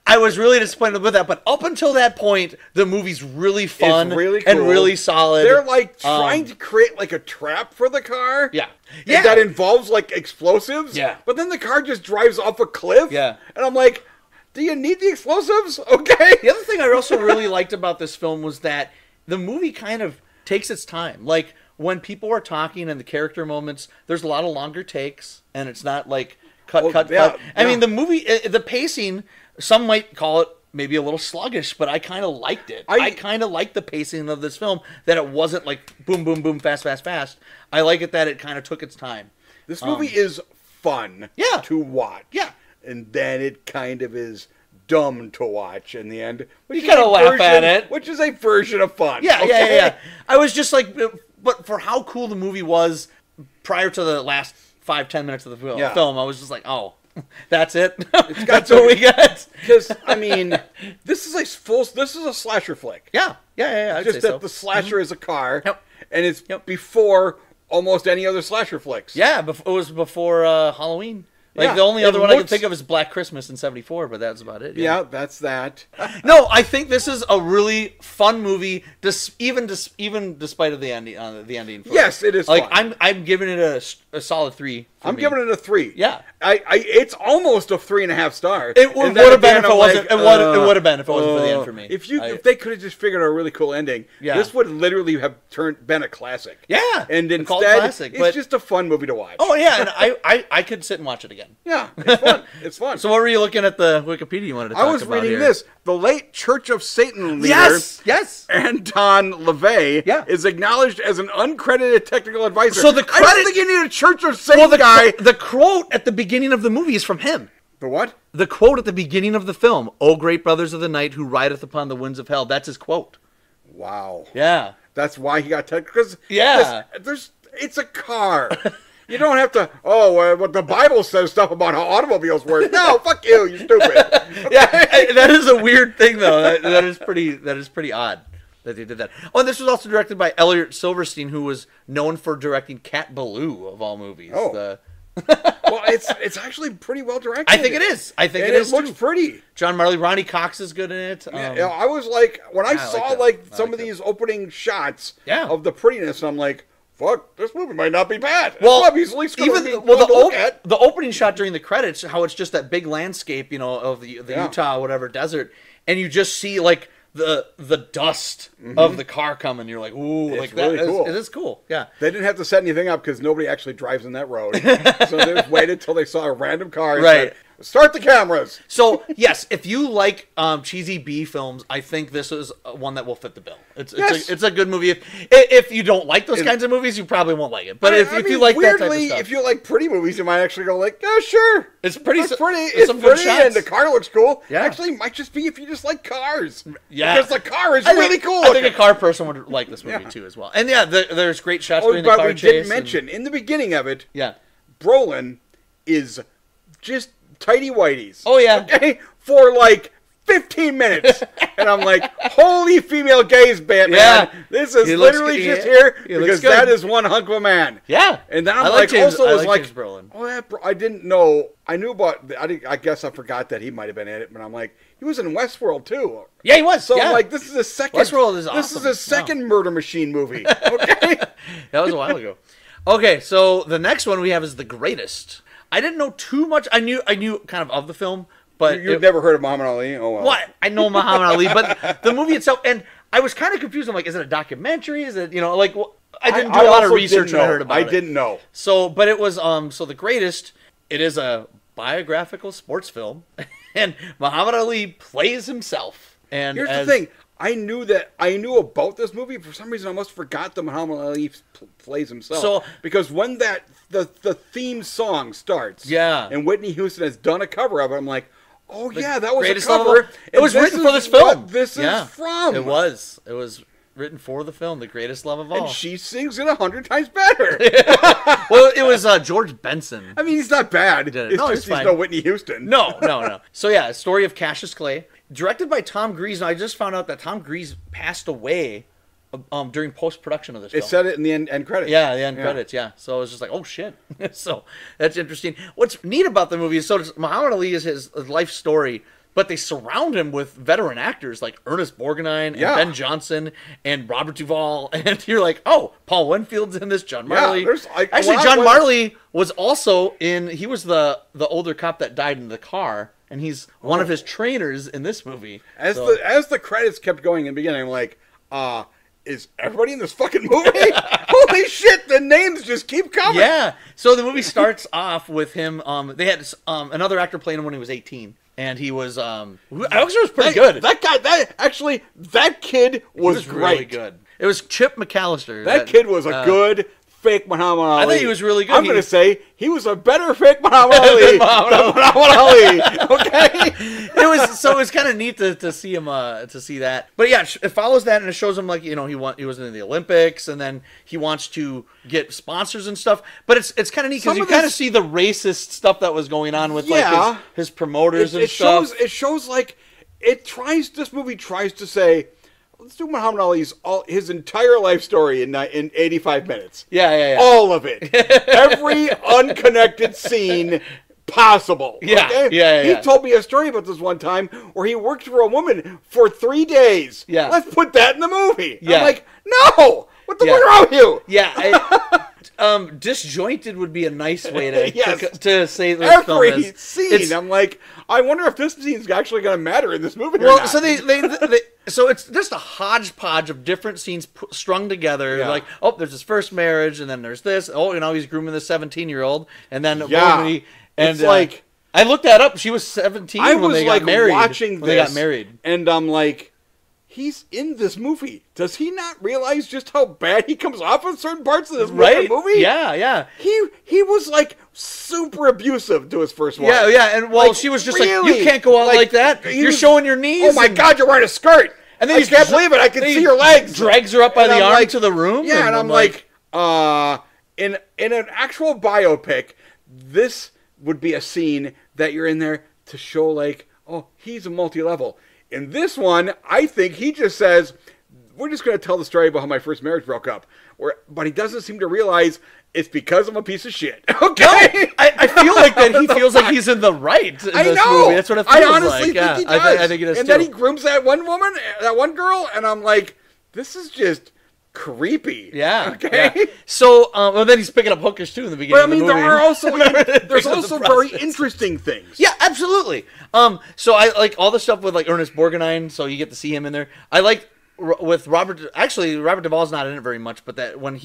I was really disappointed with that, but up until that point, the movie's really fun, really cool, and really solid. They're like trying to create like a trap for the car. Yeah. That involves like explosives. Yeah. But then the car just drives off a cliff. Yeah. And I'm like, do you need the explosives? Okay. The other thing I also really liked about this film was that the movie kind of takes its time. Like, when people are talking and the character moments, there's a lot of longer takes, and it's not like cut. I mean, the movie, the pacing, some might call it maybe a little sluggish, but I kind of liked it. I kind of liked the pacing of this film, that it wasn't like boom, boom, boom, fast, fast, fast. I like it that it kind of took its time. This movie is fun to watch. Yeah. And then it kind of is dumb to watch in the end. You kind of laugh at it. Which is a version of fun. Yeah, okay? yeah. I was just like, but for how cool the movie was prior to the last 5-10 minutes of the film, I was just like, oh, that's it. That's what we got. Because I mean, this is a slasher flick. Yeah. I'd just say that the slasher is a car, and it's before almost any other slasher flicks. Yeah, it was before Halloween. Like, the only other one I can think of is Black Christmas in '74, but that's about it. Yeah, that's that. No, I think this is a really fun movie, even despite of the ending. Yes, it is. Like, fun. I'm giving it a solid 3. I'm giving it a 3. Yeah, it's almost a 3.5 stars. It would have been if it wasn't. It would have been if it wasn't for the end for me. If they could have just figured out a really cool ending, this would literally have been a classic. Yeah, and instead, it's just a fun movie to watch. Oh yeah, and I could sit and watch it again. Yeah, it's fun. It's fun. So what were you looking at the Wikipedia you wanted to talk about? I was reading this. The late Church of Satan leader, yes, Anton LaVey, is acknowledged as an uncredited technical advisor. So I don't think you need a Church of Satan guy. The quote at the beginning of the movie is from him. The what? The quote at the beginning of the film, "O great brothers of the night who rideth upon the winds of hell." That's his quote. Wow. Yeah. That's why he got technical. It's a car. You don't have to, what the Bible says stuff about how automobiles work. No, fuck you, you stupid. Yeah, that is a weird thing, though. That is pretty odd that they did that. Oh, and this was also directed by Elliot Silverstein, who was known for directing Cat Ballou, of all movies. Oh. Well, it's actually pretty well directed. I think it is. It looks pretty. John Marley, Ronnie Cox is good in it. I was like, when I saw some of these opening shots of the prettiness, I'm like, fuck, this movie might not be bad. Well, obviously, the opening shot during the credits, how it's just that big landscape, of the Utah whatever desert, and you just see like the dust of the car coming. You're like, ooh, it's like really that. Cool. It is cool. Yeah, they didn't have to set anything up because nobody actually drives in that road, so they just waited till they saw a random car. And said, start the cameras. So yes, if you like cheesy B films, I think this is one that will fit the bill. It's a good movie. If you don't like those kinds of movies, you probably won't like it. But if you like that type of stuff, if you like pretty movies, you might actually go like, yeah, sure. It's pretty. It's pretty, and the car looks cool. Yeah. Actually, it might just be if you just like cars. Yeah, because the car is really cool. I think a car person would like this movie too, as well. And there's great shots during the car chase. But we didn't mention in the beginning of it. Yeah, Brolin is just tighty whities. Oh yeah. Okay? For like 15 minutes. And I'm like, holy female gaze, Batman. Yeah. This is literally just here because that is one hunk of a man. Yeah. And then I'm like, James Brolin. I didn't know. I knew about, I guess I forgot that he might have been in it, but I'm like, he was in Westworld too. Yeah, he was. So I'm like, this is a second. Westworld is awesome. This is a second murder machine movie. Okay. That was a while ago. Okay, so the next one we have is The Greatest. I didn't know too much. I knew kind of the film, but you've never heard of Muhammad Ali? Oh well. What? I know Muhammad Ali, but the movie itself, and I was kind of confused. I'm like, is it a documentary? Is it I didn't do a lot of research when I heard about it. I didn't know. So, but it was so The Greatest. It is a biographical sports film, and Muhammad Ali plays himself. And here's the thing: I knew about this movie. For some reason, I must have forgot that Muhammad Ali plays himself. So, because when the theme song starts, and Whitney Houston has done a cover of it, I'm like, oh yeah, that was a cover. It was written for this film. This is from. It was. It was written for the film, The Greatest Love of All. And she sings it 100 times better. Well, it was George Benson. I mean, he's not bad. It's just he's no Whitney Houston. No. So yeah, Story of Cassius Clay, directed by Tom Grease. And I just found out that Tom Grease passed away during post-production of this film. It said it in the end credits. Yeah, the end credits, yeah. So I was just like, oh, shit. So that's interesting. What's neat about the movie is, Muhammad Ali is his life story, but they surround him with veteran actors like Ernest Borgnine and Ben Johnson and Robert Duvall. And you're like, oh, Paul Winfield's in this, John Marley. Actually, John Marley was also in, he was the older cop that died in the car. And he's one of his trainers in this movie. As the credits kept going in the beginning, I'm like, is everybody in this fucking movie? Holy shit, the names just keep coming. Yeah. So the movie starts off with him. They had another actor playing him when he was 18. And he was, actually was pretty good. That kid was great. Really good. It was Chip McAllister. That kid was a good fake Muhammad Ali. I think he was really good. I'm going to say he was a better fake Muhammad Ali than Muhammad Ali. Okay? It was kind of neat to see him, to see that. But yeah, it follows that and it shows him like, he was in the Olympics and then he wants to get sponsors and stuff. But it's kind of neat because you kind of see the racist stuff that was going on with like his promoters and stuff. It shows like, this movie tries to say, let's do Muhammad Ali's his entire life story in 85 minutes. Yeah. All of it. Every unconnected scene possible. Yeah, okay? He told me a story about this one time where he worked for a woman for 3 days. Yeah. Let's put that in the movie. Yeah. I'm like, no! What the fuck wrong with you? Yeah. Disjointed would be a nice way to say this every scene. I'm like, I wonder if this scene's actually going to matter in this movie or not. So so it's just a hodgepodge of different scenes strung together. Yeah. Like, oh, there's his first marriage, and then there's this. Oh, he's grooming the 17-year-old, and then it's like I looked that up. She was 17 when they got married. Watching this, they got married, and I'm like, he's in this movie. Does he not realize just how bad he comes off in certain parts of this movie? Yeah. He was like super abusive to his first wife. Yeah, and she was just really? Like, you can't go out like that. You're showing your knees. Oh my God, you're wearing a skirt. And then I can't believe it. I can see your legs. Drags her up by the arm to the room. Yeah, and I'm like, in an actual biopic, this would be a scene that you're in there to show like, oh, he's a multi-level. In this one, I think he just says, we're just going to tell the story about how my first marriage broke up. But he doesn't seem to realize it's because I'm a piece of shit. Okay? No, I feel like that he feels like he's in the right in this movie. That's what it feels like. I honestly think he does. I think it is and then he grooms that one woman, that one girl, and I'm like, this is just creepy. Yeah. Okay? Yeah. So, then he's picking up hookers too in the beginning of the movie. There are also, there's also very interesting things. Yeah, absolutely. So I like all the stuff with like Ernest Borgnine, so you get to see him in there. I like with Robert Duvall's not in it very much, but that when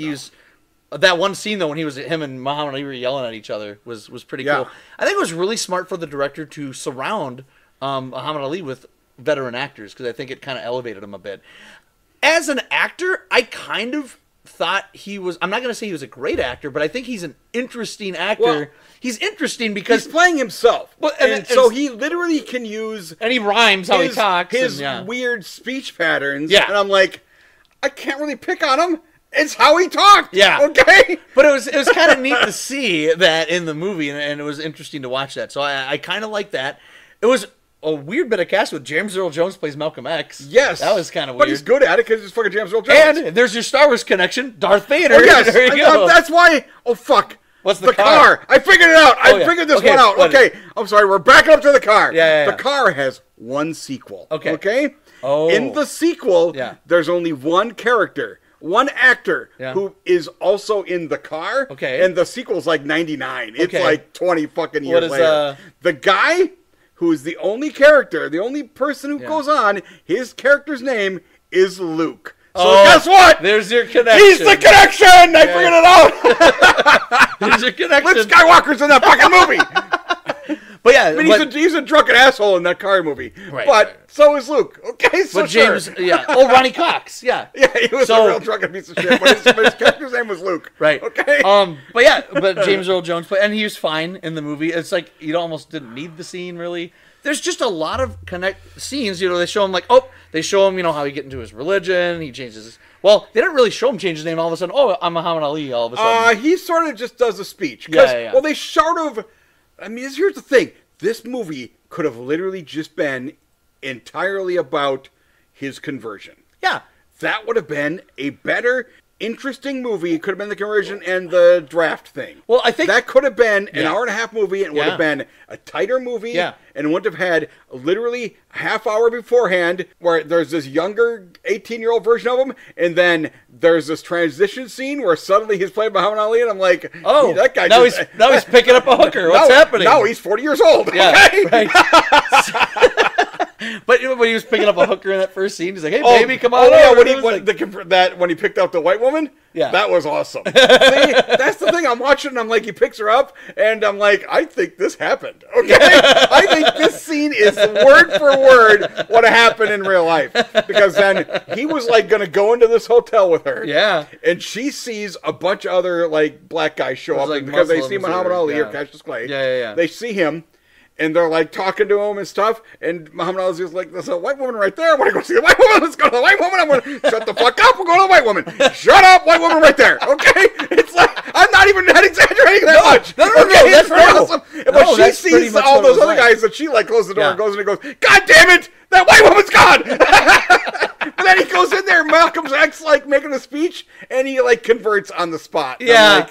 that one scene though when him and Muhammad Ali were yelling at each other was pretty cool. I think it was really smart for the director to surround Muhammad Ali with veteran actors because I think it kind of elevated him a bit. As an actor, I kind of thought he was... I'm not going to say he was a great actor, but I think he's an interesting actor. Well, he's interesting because... He's playing himself. Well, and so he literally can use... And he rhymes how he talks. His weird speech patterns. Yeah. And I'm like, I can't really pick on him. It's how he talked. Yeah. Okay? But it was kind of neat to see that in the movie, and it was interesting to watch that. So I kind of like that. It was... a weird bit of cast with James Earl Jones plays Malcolm X. Yes. That was kind of weird. But he's good at it because he's fucking James Earl Jones. And there's your Star Wars connection, Darth Vader. Oh, yes. There you go. That's why... Oh, fuck. What's the car? I figured it out. I figured this one out. Okay. I'm sorry. We're backing up to the car. Yeah. The car has one sequel. Okay? Oh. In the sequel, there's only one character. One actor who is also in the car. Okay. And the sequel's like 99. It's like 20 fucking years later. The guy... who is the only character, the only person who goes on, his character's name is Luke. So guess what? There's your connection. He's the connection! I figured it out! There's your connection. Luke Skywalker's in that fucking movie! But yeah, I mean, he's a drunken asshole in that car movie. Right, but so is Luke. Okay, so but James, yeah. Oh, Ronnie Cox, yeah. Yeah, he was a real drunken piece of shit, but his character's name was Luke. Right. Okay. But James Earl Jones, and he was fine in the movie. It's like, you almost didn't need the scene, really. There's just a lot of scenes, they show him they show him, how he get into his religion, he changes his... Well, they didn't really show him change his name, all of a sudden, I'm Muhammad Ali, all of a sudden. He sort of just does a speech. Yeah. Well, they sort of... I mean, here's the thing. This movie could have literally just been entirely about his conversion. Yeah. That would have been a better, interesting movie. It could have been the conversion and the draft thing. Well, I think... That could have been an hour and a half movie, and it would have been a tighter movie. Yeah. And it wouldn't have had literally a half hour beforehand where there's this younger 18-year-old version of him, and then there's this transition scene where suddenly he's playing Muhammad Ali, and I'm like, oh, that guy now he's picking up a hooker. What's happening? Now he's 40 years old. Yeah, okay? Right. But when he was picking up a hooker in that first scene, he's like, "Hey, baby, come on!" Yeah, when he picked up the white woman, that was awesome. See, that's the thing. I'm watching, and I'm like, he picks her up, and I'm like, I think this happened. Okay, I think this scene is word for word what happened in real life, because then he was like going to go into this hotel with her, and she sees a bunch of other like black guys show up because they see Muhammad Ali or Cassius Clay. They see him. And they're like talking to him and stuff. And Muhammad Ali's just like, there's a white woman right there. I want to go see the white woman. Let's go to the white woman. I'm going to shut the fuck up. We're going to the white woman. Shut up, white woman right there. Okay? It's like, I'm not even exaggerating that much. No, that's awesome. But she sees all those other guys that she like closes the door and goes in and goes, God damn it, that white woman's gone. And then he goes in there and Malcolm's X like making a speech and he like converts on the spot. Yeah.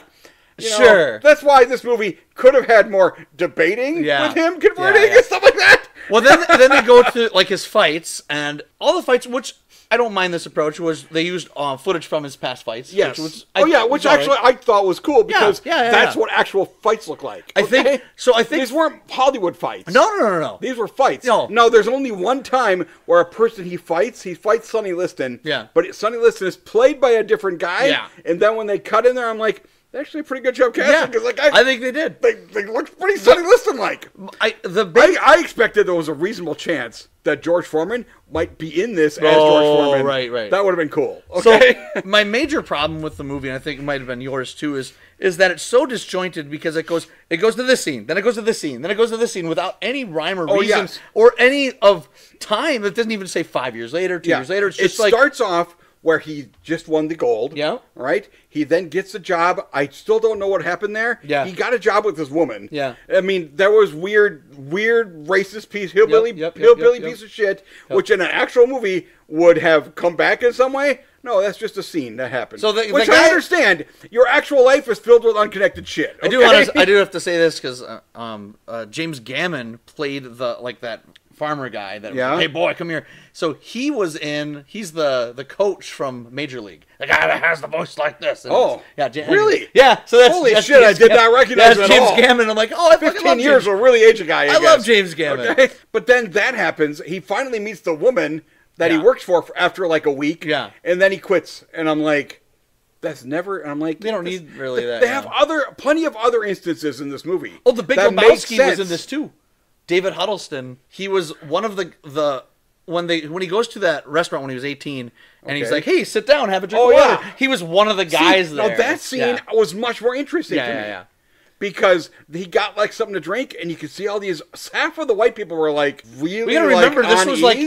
Sure. That's why this movie could have had more debating with him converting and stuff like that. Well, then they go to like his fights, and all the fights, which I don't mind this approach, was they used footage from his past fights. Yes. Which actually I thought was cool because that's what actual fights look like. I think these weren't Hollywood fights. No. These were fights. No, there's only one time where a person he fights Sonny Liston. Yeah. But Sonny Liston is played by a different guy. Yeah. And then when they cut in there, I'm like, actually a pretty good job casting. Yeah, I think they did. They looked pretty Sonny Liston-like. I expected there was a reasonable chance that George Foreman might be in this as George Foreman. Right. That would have been cool. Okay. So my major problem with the movie, and I think it might have been yours too, is that it's so disjointed because it goes to this scene, then it goes to this scene, then it goes to this scene without any rhyme or reason or any of time. It doesn't even say 5 years later, 2 years later. It's just starts off where he just won the gold. Yeah. Right? He then gets a job. I still don't know what happened there. Yeah. He got a job with this woman. Yeah. I mean, there was weird racist piece, hillbilly piece of shit, which in an actual movie would have come back in some way. No, that's just a scene that happened. So which I understand. Your actual life is filled with unconnected shit. Okay? I do have to say this because James Gammon played that farmer guy that hey boy, come here. So he's the coach from Major League, the guy that has the voice like this. And really? Yeah. So that's holy that's shit! James I did not recognize that's that James at all. Gammon. I'm like, I 15 years will really age a guy. I love James Gammon. Okay? But then that happens. He finally meets the woman that he works for after like a week. Yeah. And then he quits, and I'm like, that's never. And I'm like, they don't need really that. They have plenty of other instances in this movie. Oh, the Big Lebowski was in this too. David Huddleston, he was one of the when he goes to that restaurant when he was 18, and he's like, "Hey, sit down, have a drink of water." Yeah. He was one of the guys there. Now that scene was much more interesting to me. Yeah. Because he got like something to drink, and you could see all these. Half of the white people were like really. We gotta remember this was what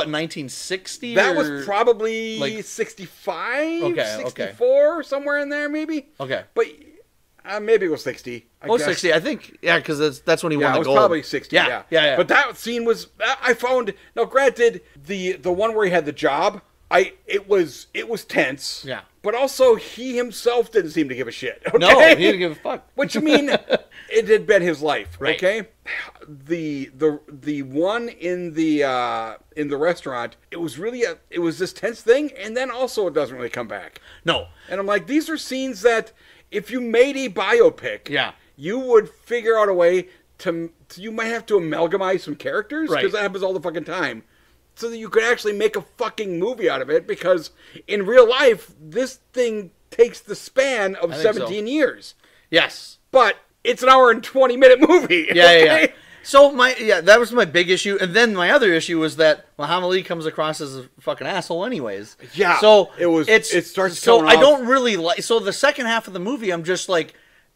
1960. That was probably like 65, 64, somewhere in there, maybe. Okay, but. Maybe it was 60. I guess. 60. I think, because that's when he won the gold. It was probably 60, yeah. But that scene was, I found, now granted, the one where he had the job, it was tense. Yeah. But also, he himself didn't seem to give a shit. Okay? No, he didn't give a fuck. Which, I mean, it had been his life, right. Okay? The one in the restaurant, it was really it was this tense thing, and then also it doesn't really come back. No. And I'm like, these are scenes that, if you made a biopic, you would figure out a way to. You might have to amalgamize some characters because that happens all the fucking time. so that you could actually make a fucking movie out of it, because in real life, this thing takes the span of 17 years. Yes. But it's an hour and 20-minute movie. Yeah. So that was my big issue, and then my other issue was that Muhammad Ali comes across as a fucking asshole, anyways. Yeah. So it starts. So I don't really like. So the second half of the movie, I'm just like,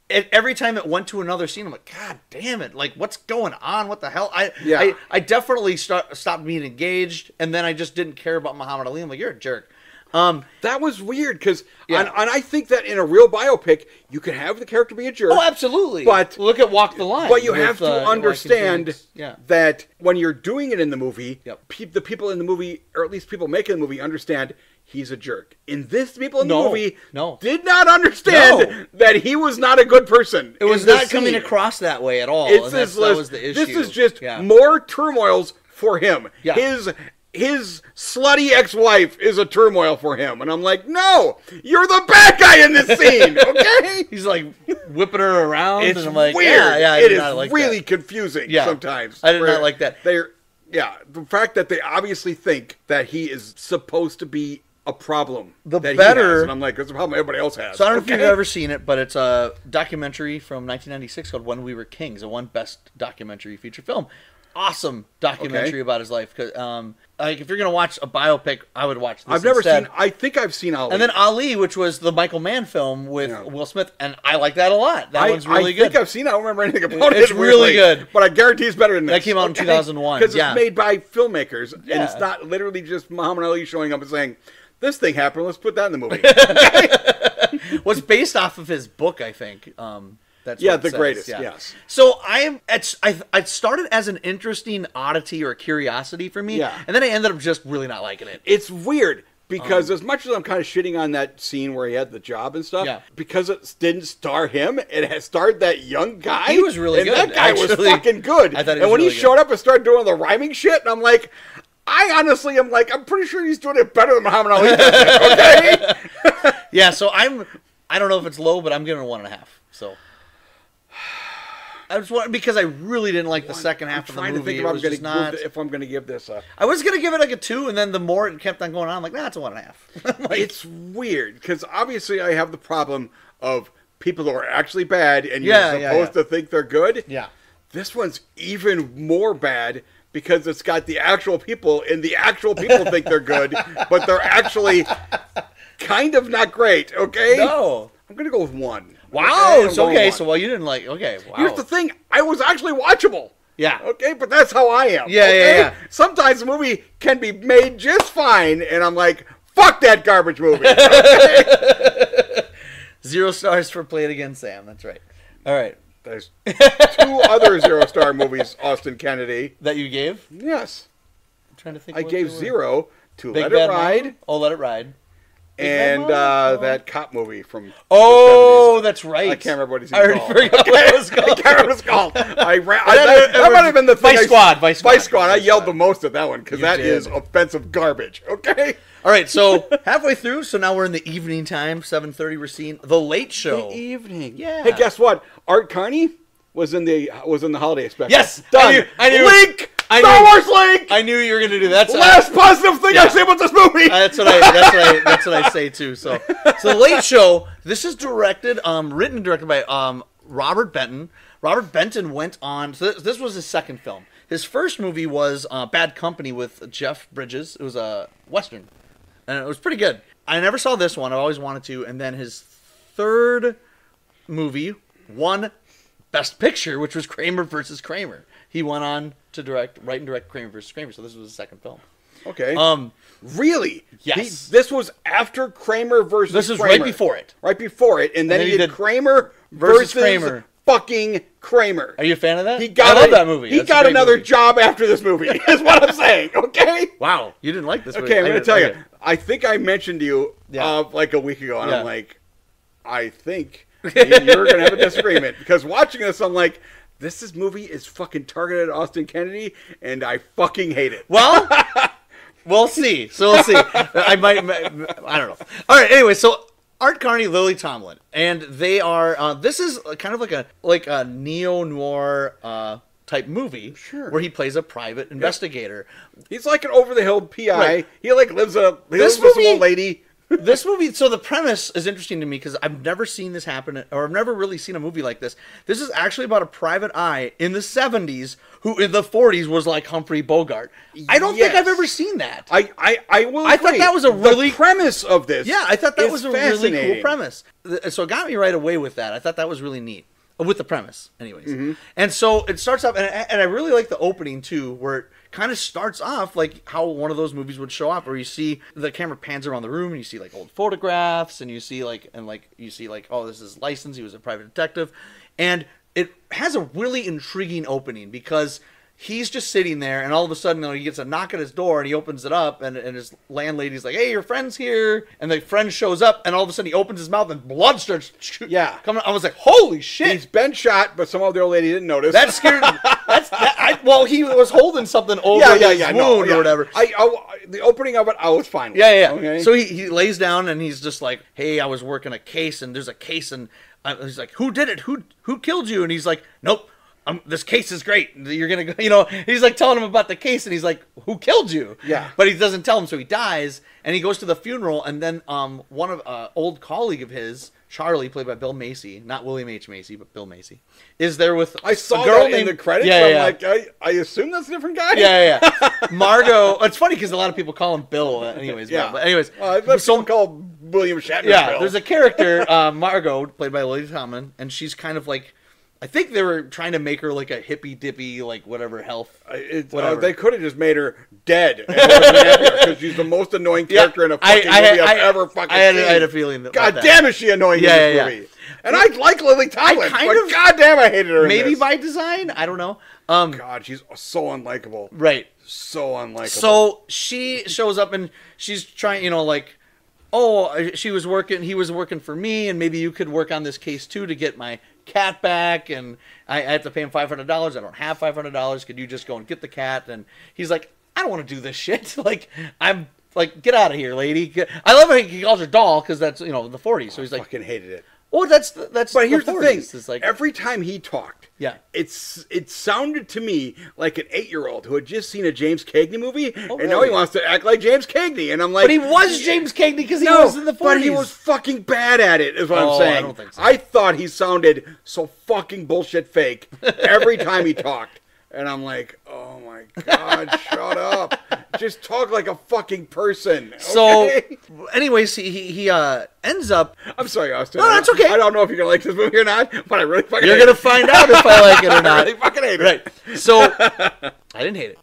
every time it went to another scene, I'm like, God damn it! Like, what's going on? What the hell? I definitely stopped being engaged, and then I just didn't care about Muhammad Ali. I'm like, you're a jerk. That was weird, because and I think that in a real biopic, you can have the character be a jerk. Oh, absolutely. But look at Walk the Line. But you have to understand that when you're doing it in the movie, the people in the movie, or at least people making the movie, understand he's a jerk. In this, people in the movie did not understand that he was not a good person. It was not coming across that way at all. That was the issue. This is just more turmoils for him. Yeah. His slutty ex-wife is a turmoil for him. And I'm like, no, you're the bad guy in this scene, okay? He's like whipping her around. It's and I'm like, weird. It is like really confusing sometimes. I did not like that. The fact that they obviously think that he is supposed to be a problem. And I'm like, that's a problem everybody else has. So I don't know if you've ever seen it, but it's a documentary from 1996 called When We Were Kings. It won Best Documentary Feature Film. Awesome documentary about his life. Cause, like, if you're gonna watch a biopic, I would watch this. I think I've seen Ali. And then Ali, which was the Michael Mann film with Will Smith, and I like that a lot. That one's really good. I think I've seen it. I don't remember anything about it. It's really good. But I guarantee it's better than this. That came out in 2001. Because it's made by filmmakers, and it's not literally just Muhammad Ali showing up and saying, this thing happened, let's put that in the movie. Well, it's based off of his book, I think. That's the greatest, yes. So I started as an interesting oddity or curiosity for me, and then I ended up just really not liking it. It's weird, because as much as I'm kind of shitting on that scene where he had the job and stuff, because it didn't star him, it had starred that young guy. He was really good. That guy was fucking good. I thought and when he showed up and started doing the rhyming shit, and I'm like, I honestly am like, I'm pretty sure he's doing it better than Muhammad Ali does it, okay? Yeah, so I don't know if it's low, but I'm giving it 1.5. So I was because I really didn't like the second half of the movie. If I'm going to give this a... I was going to give it like a 2, and then the more it kept on going on, I'm like, nah, it's a 1.5. Like, it's weird, because obviously I have the problem of people who are actually bad, and you're supposed to think they're good. Yeah. This one's even more bad, because it's got the actual people, and the actual people think they're good, but they're actually kind of not great, okay? No. I'm going to go with 1. Wow. Okay. So, you didn't like... Okay, wow. Here's the thing. I was actually watchable. Yeah. Okay, but that's how I am. Yeah, okay? yeah. Sometimes a movie can be made just fine, and I'm like, fuck that garbage movie. Okay? 0 stars for Play It Again, Sam. That's right. All right. There's 2 other 0-star movies, Austin Kennedy. That you gave? Yes. I'm trying to think. I gave 0 to Big Let It Ride. Mom? Oh, Let It Ride. And that cop movie from the 70s. That's right. I can't remember what he's called. I forgot what it was called. I can't remember what it's called. That might have been the thing. Vice Squad. I yelled the most at that one, because that is offensive garbage. Okay? All right, so halfway through, so now we're in the evening time, 7:30, we're seeing The Late Show. The evening. Yeah. Hey, guess what? Art Carney was in the holiday special. Yes! Done. I knew. Link! Star Wars Link! I knew you were going to do that. So last positive thing I say about this movie! That's what I say, too. So The Late Show, this is written and directed by Robert Benton. Robert Benton went on... So this was his second film. His first movie was Bad Company with Jeff Bridges. It was a Western. And it was pretty good. I never saw this one. I always wanted to. And then his third movie won Best Picture, which was Kramer versus Kramer. He went on to write and direct Kramer versus Kramer, so this was his second film. Okay. Really? Yes. This was after Kramer versus Kramer. This was right before it. Right before it, and then he did Kramer versus Kramer. Fucking Kramer. Are you a fan of that? I love that movie. He got another job after this movie, is what I'm saying, okay? Wow. You didn't like this movie. Okay, I'm going to tell you. I think I mentioned to you like a week ago, and I'm like, I think you're going to have a disagreement. Because watching this, I'm like, this movie is fucking targeted at Austin Kennedy, and I fucking hate it. Well, we'll see. So we'll see. I don't know. All right, anyway, so Art Carney, Lily Tomlin, and they are, this is kind of like a neo-noir type movie, sure, where he plays a private investigator. He's like an over the hill PI. Right. He like lives with some old lady. This movie, so the premise is interesting to me because I've never seen this happen, or I've never really seen a movie like this. This is actually about a private eye in the 70s who in the 40s was like Humphrey Bogart. I don't think I've ever seen that. I will agree. I thought that was a really... The premise of this I thought that was a really cool premise. So it got me right away with that. I thought that was really neat. With the premise, anyways. Mm-hmm. And so it starts off, and I really like the opening, too, where it kind of starts off like how one of those movies would show up, where you see the camera pans around the room, and you see, like, old photographs, and you see, like, oh, this is licensed, he was a private detective. And it has a really intriguing opening, because he's just sitting there, and all of a sudden, he gets a knock at his door, and he opens it up, and his landlady's like, "Hey, your friend's here." And the friend shows up, and all of a sudden, he opens his mouth, and blood starts coming. I was like, holy shit. He's been shot, but somehow the old lady didn't notice. That scared me. Well, he was holding something over his wound or whatever. The opening of it, I was fine with. Yeah. Okay? So he lays down, and he's just like, "Hey, I was working a case, and there's a case, and he's like, who did it? Who killed you?" And he's like, "Nope. This case is great. You're going to go," he's like telling him about the case, and he's like, "Who killed you?" Yeah. But he doesn't tell him, so he dies, and he goes to the funeral, and then one of old colleague of his, Charlie, played by Bill Macy, not William H. Macy, but Bill Macy, is there with I saw a girl that named, in the credits. I'm like, I assume that's a different guy. Yeah. Margot. It's funny because a lot of people call him Bill, anyways. Yeah. But anyways, someone called William Shatner. Yeah. Bill. There's a character, Margot, played by Lily Tomlin, and she's kind of like, I think they were trying to make her like a hippy dippy, like whatever health. They could have just made her dead because she's the most annoying character in a fucking movie I've ever fucking seen. I had a feeling that. God damn, is she annoying in this movie? And I like Lily Tomlin, but god damn, I hated her. Maybe by design, I don't know. God, she's so unlikable. Right. So unlikable. So she shows up and she's trying, like, oh, he was working for me, and maybe you could work on this case too to get my cat back, and I have to pay him $500. I don't have $500. Could you just go and get the cat? And he's like, I don't want to do this shit. I'm like, get out of here, lady. I love how he calls her doll because that's the 40s. So he's like, fucking hated it. Oh, that's. But here's the thing: it's like, every time he talked, it sounded to me like an 8-year-old who had just seen a James Cagney movie, and now he wants to act like James Cagney. And I'm like, but he was James Cagney because he was in the 40s. But he was fucking bad at it. Is what I'm saying. I don't think so. I thought he sounded so fucking bullshit fake every time he talked, and I'm like, oh my god, shut up. Just talk like a fucking person. Okay? So, anyways, he ends up. I'm sorry, Austin. No, that's okay. I don't know if you're gonna like this movie or not, but I really fucking. You're gonna find out if I like it or not. I really fucking hate it. Right. So, I didn't hate it.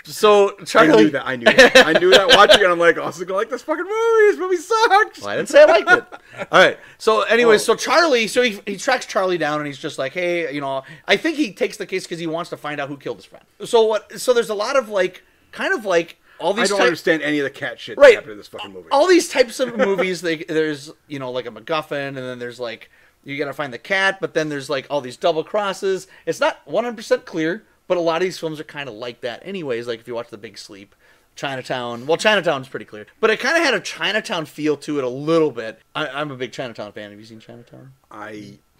So Charlie, I knew that watching it. I'm like, Austin's gonna like this fucking movie. This movie sucks. Well, I didn't say I liked it. All right. So, anyways, so Charlie, he tracks Charlie down, and he's just like, hey, I think he takes the case because he wants to find out who killed his friend. So there's a lot of kind of all these. I don't understand any of the cat shit that happened in this fucking movie. All these types of movies, there's like a MacGuffin, and then there's like you gotta find the cat, but then there's like all these double crosses. It's not 100% clear, but a lot of these films are kind of like that, anyways. Like if you watch The Big Sleep, Chinatown. Well, Chinatown's pretty clear, but it kind of had a Chinatown feel to it a little bit. I'm a big Chinatown fan. Have you seen Chinatown?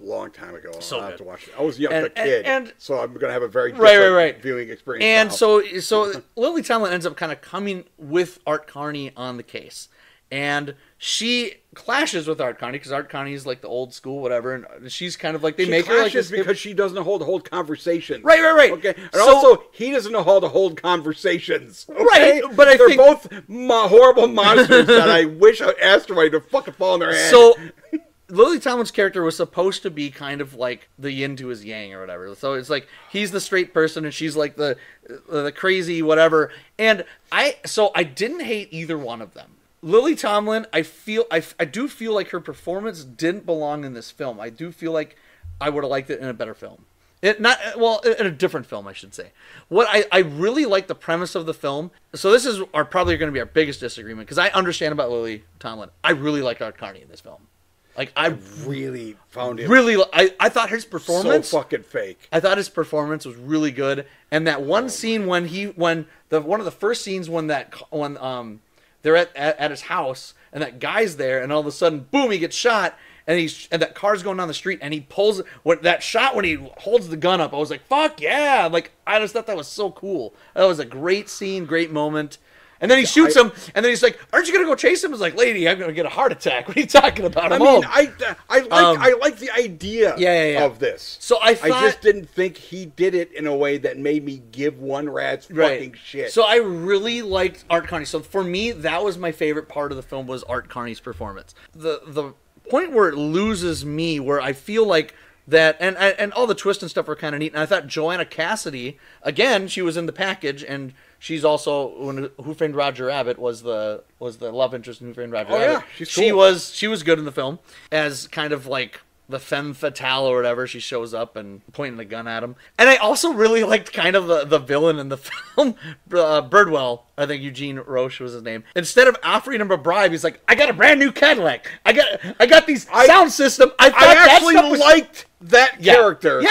Long time ago. So I'll have to watch it. I was a kid, so I'm going to have a very different viewing experience. And now. so Lily Tomlin ends up kind of coming with Art Carney on the case, and she clashes with Art Carney because Art Carney is like the old school whatever, and she's kind of like they make her like this because she doesn't know how to hold conversations. Right. Okay, and also he doesn't know how to hold conversations. Okay? Right, but they're both horrible monsters that I wish an asteroid would fucking fall in their head. So. Lily Tomlin's character was supposed to be kind of like the yin to his yang or whatever. So it's like he's the straight person and she's like the crazy whatever. And I didn't hate either one of them. Lily Tomlin, I do feel like her performance didn't belong in this film. I do feel like I would have liked it in a better film. In a different film, I should say. What I really like the premise of the film. So this is probably going to be our biggest disagreement because I understand about Lily Tomlin. I really liked Art Carney in this film. Like I really found it. Really, I thought his performance so fucking fake. I thought his performance was really good, and that one scene when one of the first scenes when they're at his house and that guy's there, and all of a sudden, boom, he gets shot, and that car's going down the street, and he pulls that shot when he holds the gun up. I was like, fuck yeah! Like, I just thought that was so cool. That was a great scene, great moment. And then he shoots him, and then he's like, "Aren't you gonna go chase him?" He's like, "Lady, I'm gonna get a heart attack." What are you talking about? I mean, I like the idea of this. So I just didn't think he did it in a way that made me give one rat's fucking shit. So I really liked Art Carney. So for me, that was my favorite part of the film, was Art Carney's performance. The point where it loses me, where I feel like that, and all the twists and stuff were kind of neat. And I thought Joanna Cassidy, again, she was in the package, and she's also, when Who Framed Roger Rabbit was the love interest in Who Framed Roger Rabbit. Yeah, she's cool. She was good in the film as kind of like the femme fatale or whatever. She shows up and pointing the gun at him. And I also really liked kind of the villain in the film, Birdwell. I think Eugene Roche was his name. Instead of offering him a bribe, he's like, "I got a brand new Cadillac. I got these sound system." I actually liked that character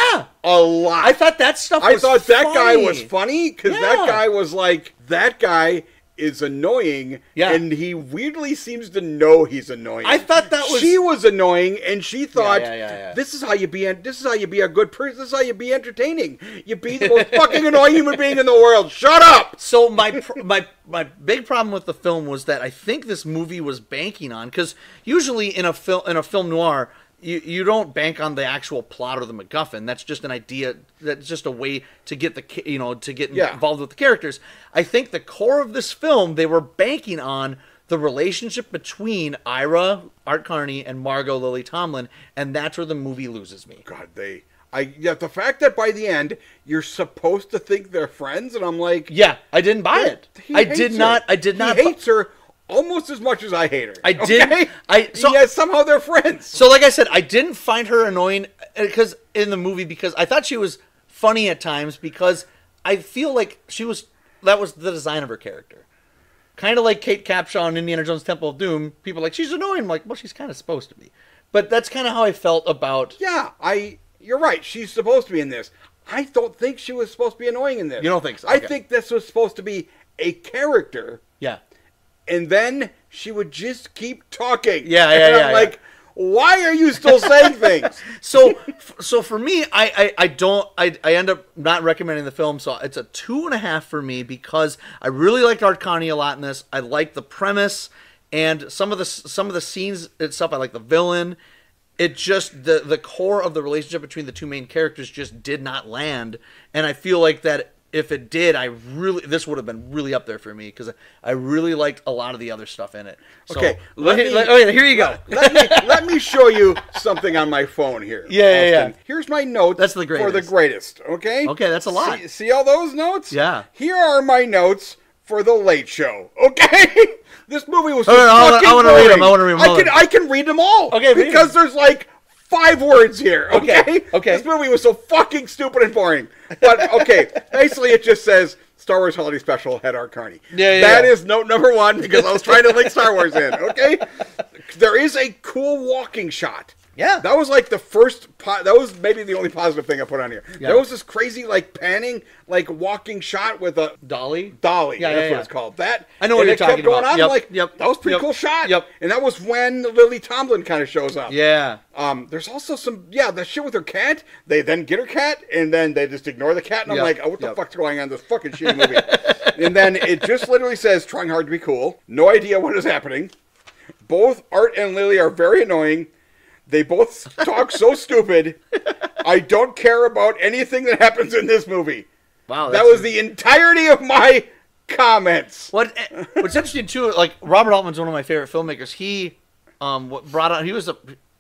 a lot. I thought that stuff was funny. I thought that guy was funny, because that guy was like, that guy is annoying, and he weirdly seems to know he's annoying. I thought that was... She was annoying, and she thought, this is how you be a good person, this is how you be entertaining. You be the most fucking annoying human being in the world. Shut up! So my big problem with the film was that I think this movie was banking on, because usually in a film noir, you don't bank on the actual plot or the MacGuffin. That's just an idea. That's just a way to get involved with the characters. I think the core of this film, they were banking on the relationship between Ira, Art Carney, and Margot Lily Tomlin, and that's where the movie loses me. God, the fact that by the end you're supposed to think they're friends, and I'm like, I didn't buy it. I did not. He hates her almost as much as I hate her. I did. Yet somehow they're friends. So, like I said, I didn't find her annoying in the movie, because I thought she was funny at times, because I feel like that was the design of her character. Kind of like Kate Capshaw in Indiana Jones Temple of Doom. People are like, she's annoying. I'm like, well, she's kind of supposed to be. But that's kind of how I felt about... Yeah, you're right. She's supposed to be in this. I don't think she was supposed to be annoying in this. You don't think so? Okay. I think this was supposed to be a character. Yeah. And then she would just keep talking. I'm like, why are you still saying things? So for me, I end up not recommending the film. So it's a 2.5 for me, because I really liked Art Carney a lot in this. I liked the premise and some of the scenes itself. I like the villain. It just the core of the relationship between the two main characters just did not land, and I feel like that. If it did, this would have been really up there for me, because I really liked a lot of the other stuff in it. So, okay, here you go. Let me show you something on my phone here. Yeah. Here's my notes. That's the greatest. For the greatest. Okay. Okay, that's a lot. See all those notes? Yeah. Here are my notes for the Late Show. Okay. This movie was fucking I want to read them. I can read them all. Okay. Because there's like 5 words here, okay? Okay. This movie was so fucking stupid and boring. But, okay, basically it just says, Star Wars Holiday Special had Art Carney. That is note number 1, because I was trying to link Star Wars in, okay? There is a cool walking shot. Yeah. That was like the first, that was maybe the only positive thing I put on here. Yeah. There was this crazy, like, panning, like, walking shot with a... Dolly? That's what it's called. That, I know what you're talking about. I'm like, that was a pretty cool shot. Yep. And that was when Lily Tomlin kind of shows up. Yeah. There's also some, that shit with her cat. They then get her cat, and then they just ignore the cat, and I'm like, what the fuck's going on in this fucking shitty movie? And then it just literally says, trying hard to be cool. No idea what is happening. Both Art and Lily are very annoying. They both talk so stupid. I don't care about anything that happens in this movie. Wow. That was the entirety of my comments. What's interesting, too, like, Robert Altman's one of my favorite filmmakers. He he was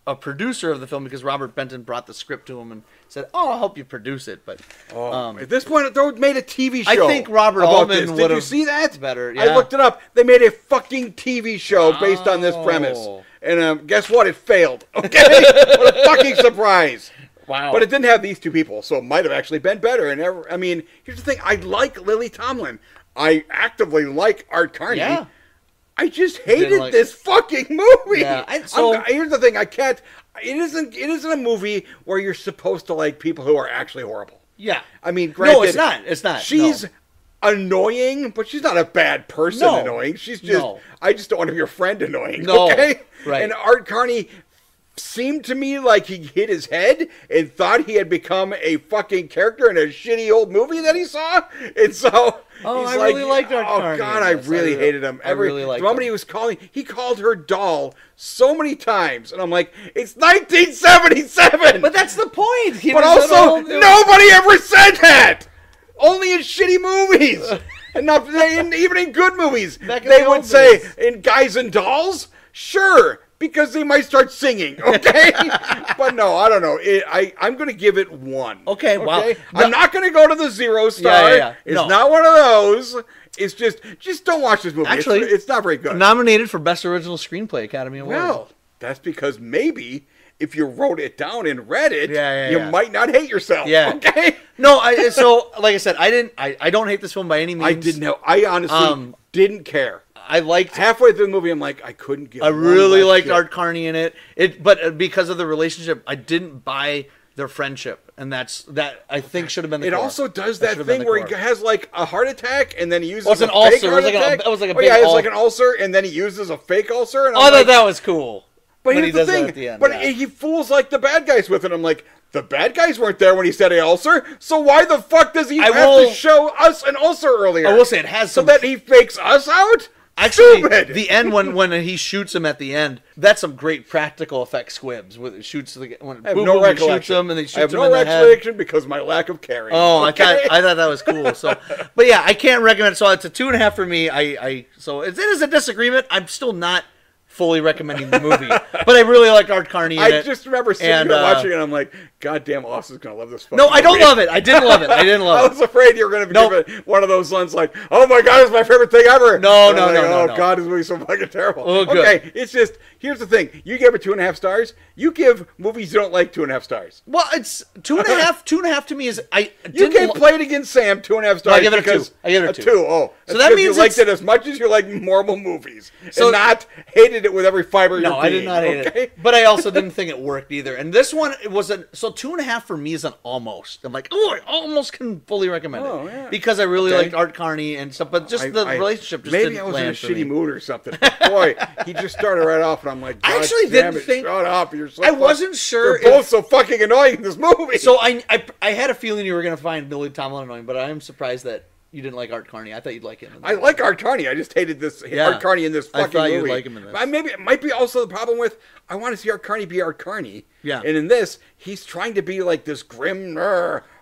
a producer of the film, because Robert Benton brought the script to him and said, I'll help you produce it. But at this point, they made a TV show. I think Robert Altman would have... Did you see that? Better, yeah. I looked it up. They made a fucking TV show based on this premise. And guess what? It failed. Okay? What a fucking surprise. Wow. But it didn't have these two people, so it might have actually been better. And I mean, here's the thing. I like Lily Tomlin. I actively like Art Carney. Yeah. I just hated this fucking movie. Yeah. Here's the thing. I can't... It isn't a movie where you're supposed to like people who are actually horrible. Yeah. I mean, granted... No, it's not. It's not. She's... annoying, but she's not a bad person annoying. She's just, I just don't want to be your friend annoying. No, okay? Right. And Art Carney seemed to me like he hit his head and thought he had become a fucking character in a shitty old movie that he saw. And so I really liked Art Carney. Oh God, I really hated him. I really liked the moment he called her doll so many times, and I'm like, it's 1977. But that's the point. But also, nobody ever said that. Only in shitty movies. And not even in good movies. They would say, in Guys and Dolls? Sure, because they might start singing, okay? But no, I don't know. I'm going to give it 1. Okay, wow. No. I'm not going to go to the 0 star. Yeah. It's not one of those. It's just don't watch this movie. Actually, it's not very good. Nominated for Best Original Screenplay Academy Award. Well, that's because maybe if you wrote it down and read it, you might not hate yourself. Yeah. Okay. No, so like I said, I don't hate this film by any means. I didn't know. I honestly didn't care. I liked halfway through the movie. I'm like, I couldn't give. I really liked Art Carney in it. But because of the relationship, I didn't buy their friendship, and that I think should have been the core. It also does that thing where he has like a heart attack, and then he uses an ulcer. It was like a big it's like an ulcer, and then he uses a fake ulcer. And I thought that was cool. But here's the thing. He fools like the bad guys with it. I'm like, the bad guys weren't there when he said an ulcer, so why the fuck does he have to show us an ulcer earlier? I will say it has so that he fakes us out. Actually, the end when he shoots him at the end, that's some great practical effect squibs. When it shoots when I have no recollection. Shoots him and they shoot I have him no in the recollection head. Because of my lack of caring. Oh, okay. I thought that was cool. So, but yeah, I can't recommend it. So it's a 2.5 for me. So it is a disagreement. I'm still not fully recommending the movie, but I really liked Art Carney in it. I just remember sitting there watching it, and I'm like, God damn, Austin's going to love this fucking No, I don't movie. love it. I didn't love it. I was afraid you were going to give it one of those ones like, oh my God, it's my favorite thing ever. No. God, this movie's so fucking terrible. Oh, okay, it's just, here's the thing. You give it 2.5 stars. You give movies you don't like 2.5 stars. Well, it's 2.5. 2.5 to me is, You can't play it against Sam 2.5 stars. No, I give it a 2. I give it a 2. Oh. So that means you liked it as much as you like Marvel movies. And not hated it with every fiber of your being. No, I did not hate it. But I also didn't think it worked either. And this one, it was so 2.5 for me is an almost. I'm like, I almost can fully recommend it. Yeah. Because I really liked Art Carney and stuff. But just the relationship just didn't land. Maybe I was in a shitty mood or something. Boy, he just started right off and I'm like, I actually didn't think. Shut up. You're so I wasn't sure. They're both so fucking annoying in this movie. So I had a feeling you were going to find Billy Tomlin annoying, but I am surprised that you didn't like Art Carney. I thought you'd like him. I like Art Carney. I just hated Art Carney in this fucking movie. I thought you'd like him in this. Maybe it might be also the problem with I want to see Art Carney be Art Carney. Yeah. And in this, he's trying to be like this grim,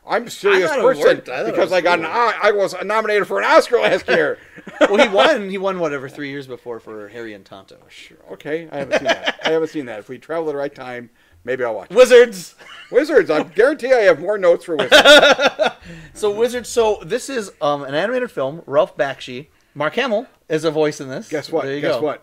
I'm a serious person because I was nominated for an Oscar last year. Well, he won. He won whatever 3 years before for Harry and Tonto. Sure. Okay, I haven't seen that. If we travel at the right time, maybe I'll watch it. Wizards. I guarantee I have more notes for Wizards. So Wizards. So this is an animated film. Ralph Bakshi. Mark Hamill is a voice in this. Guess what? There you go.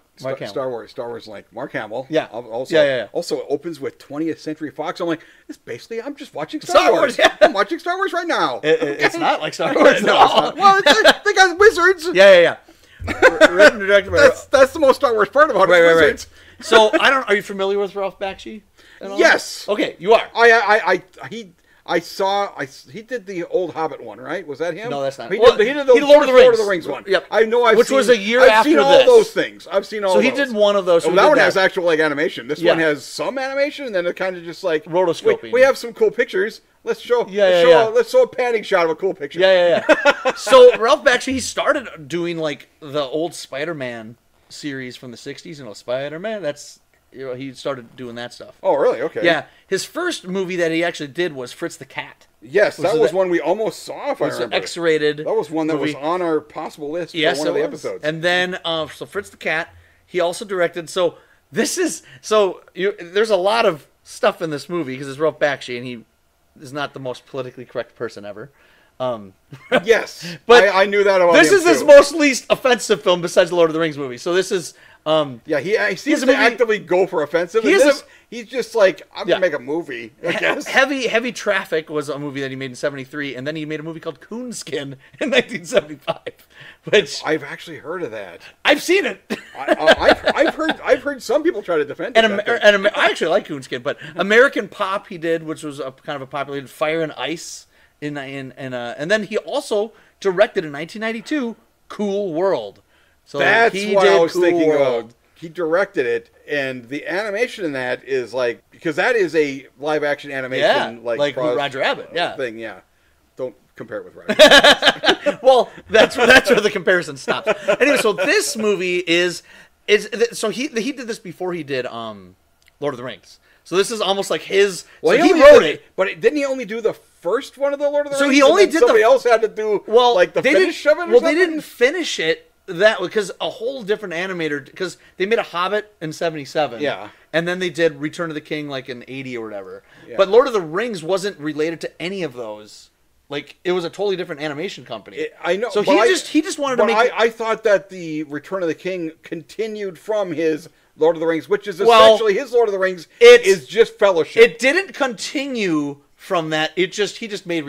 Star Wars like Mark Hamill. Yeah. Also, it opens with 20th Century Fox. I'm like, it's basically I'm just watching Star Wars. Yeah. I'm watching Star Wars right now. It's not like Star Wars. No. Well, they got wizards. Yeah. Written and directed by that's the most Star Wars part about it. Wizards. Right. So are you familiar with Ralph Bakshi? Yes. Okay, you are. He did the old Hobbit one, right? Was that him? No, that's not. He did the Lord of the Rings one. Yep. I know. Which was a year after this. I've seen all those things. I've seen all. So he did one of those. That one has actual like animation. This one has some animation, and then it kind of just like rotoscoping. We have some cool pictures. Let's show. Let's show a panning shot of a cool picture. Yeah. So Ralph Bakshi, he started doing like the old Spider-Man series from the '60s. Spider-Man. That's. He started doing that stuff. Oh, really? Okay. Yeah. His first movie that he actually did was Fritz the Cat. Yes, that was one we almost saw, if I remember. X-rated. That was one that was on our possible list for one of the episodes. And then, so Fritz the Cat, he also directed. So there's a lot of stuff in this movie because it's Ralph Bakshi, and he is not the most politically correct person ever. Yes, but I knew that about this him is his most least offensive film besides the Lord of the Rings movie. So this is he seems to actively go for offensive. He's just like, I'm gonna make a movie. I guess Heavy Traffic was a movie that he made in '73, and then he made a movie called Coonskin in 1975. Which I've actually heard of that. I've seen it. I've heard some people try to defend it. And I actually like Coonskin, but American Pop he did, which was a kind of a popular Fire and Ice. And then he also directed in 1992 Cool World. So that's what I was thinking of. He directed it, And the animation in that is like, because that is a live action animation, like Roger Rabbit, thing, Don't compare it with Roger Rabbit. Well, that's where the comparison stops. Anyway, so this movie so he did this before he did Lord of the Rings. So this is almost like his. Well, so he wrote it, but didn't he only do the first one of the Lord of the Rings? So he only did somebody else had to do like the finish of it. Or something? They didn't finish it because a whole different animator, because they made a Hobbit in '77, and then they did Return of the King like in '80 or whatever. Yeah. But Lord of the Rings wasn't related to any of those. Like, it was a totally different animation company. I know. So he just wanted to make. I thought that the Return of the King continued from his Lord of the Rings, which is essentially his Lord of the Rings. Is just Fellowship. It didn't continue from that. He just made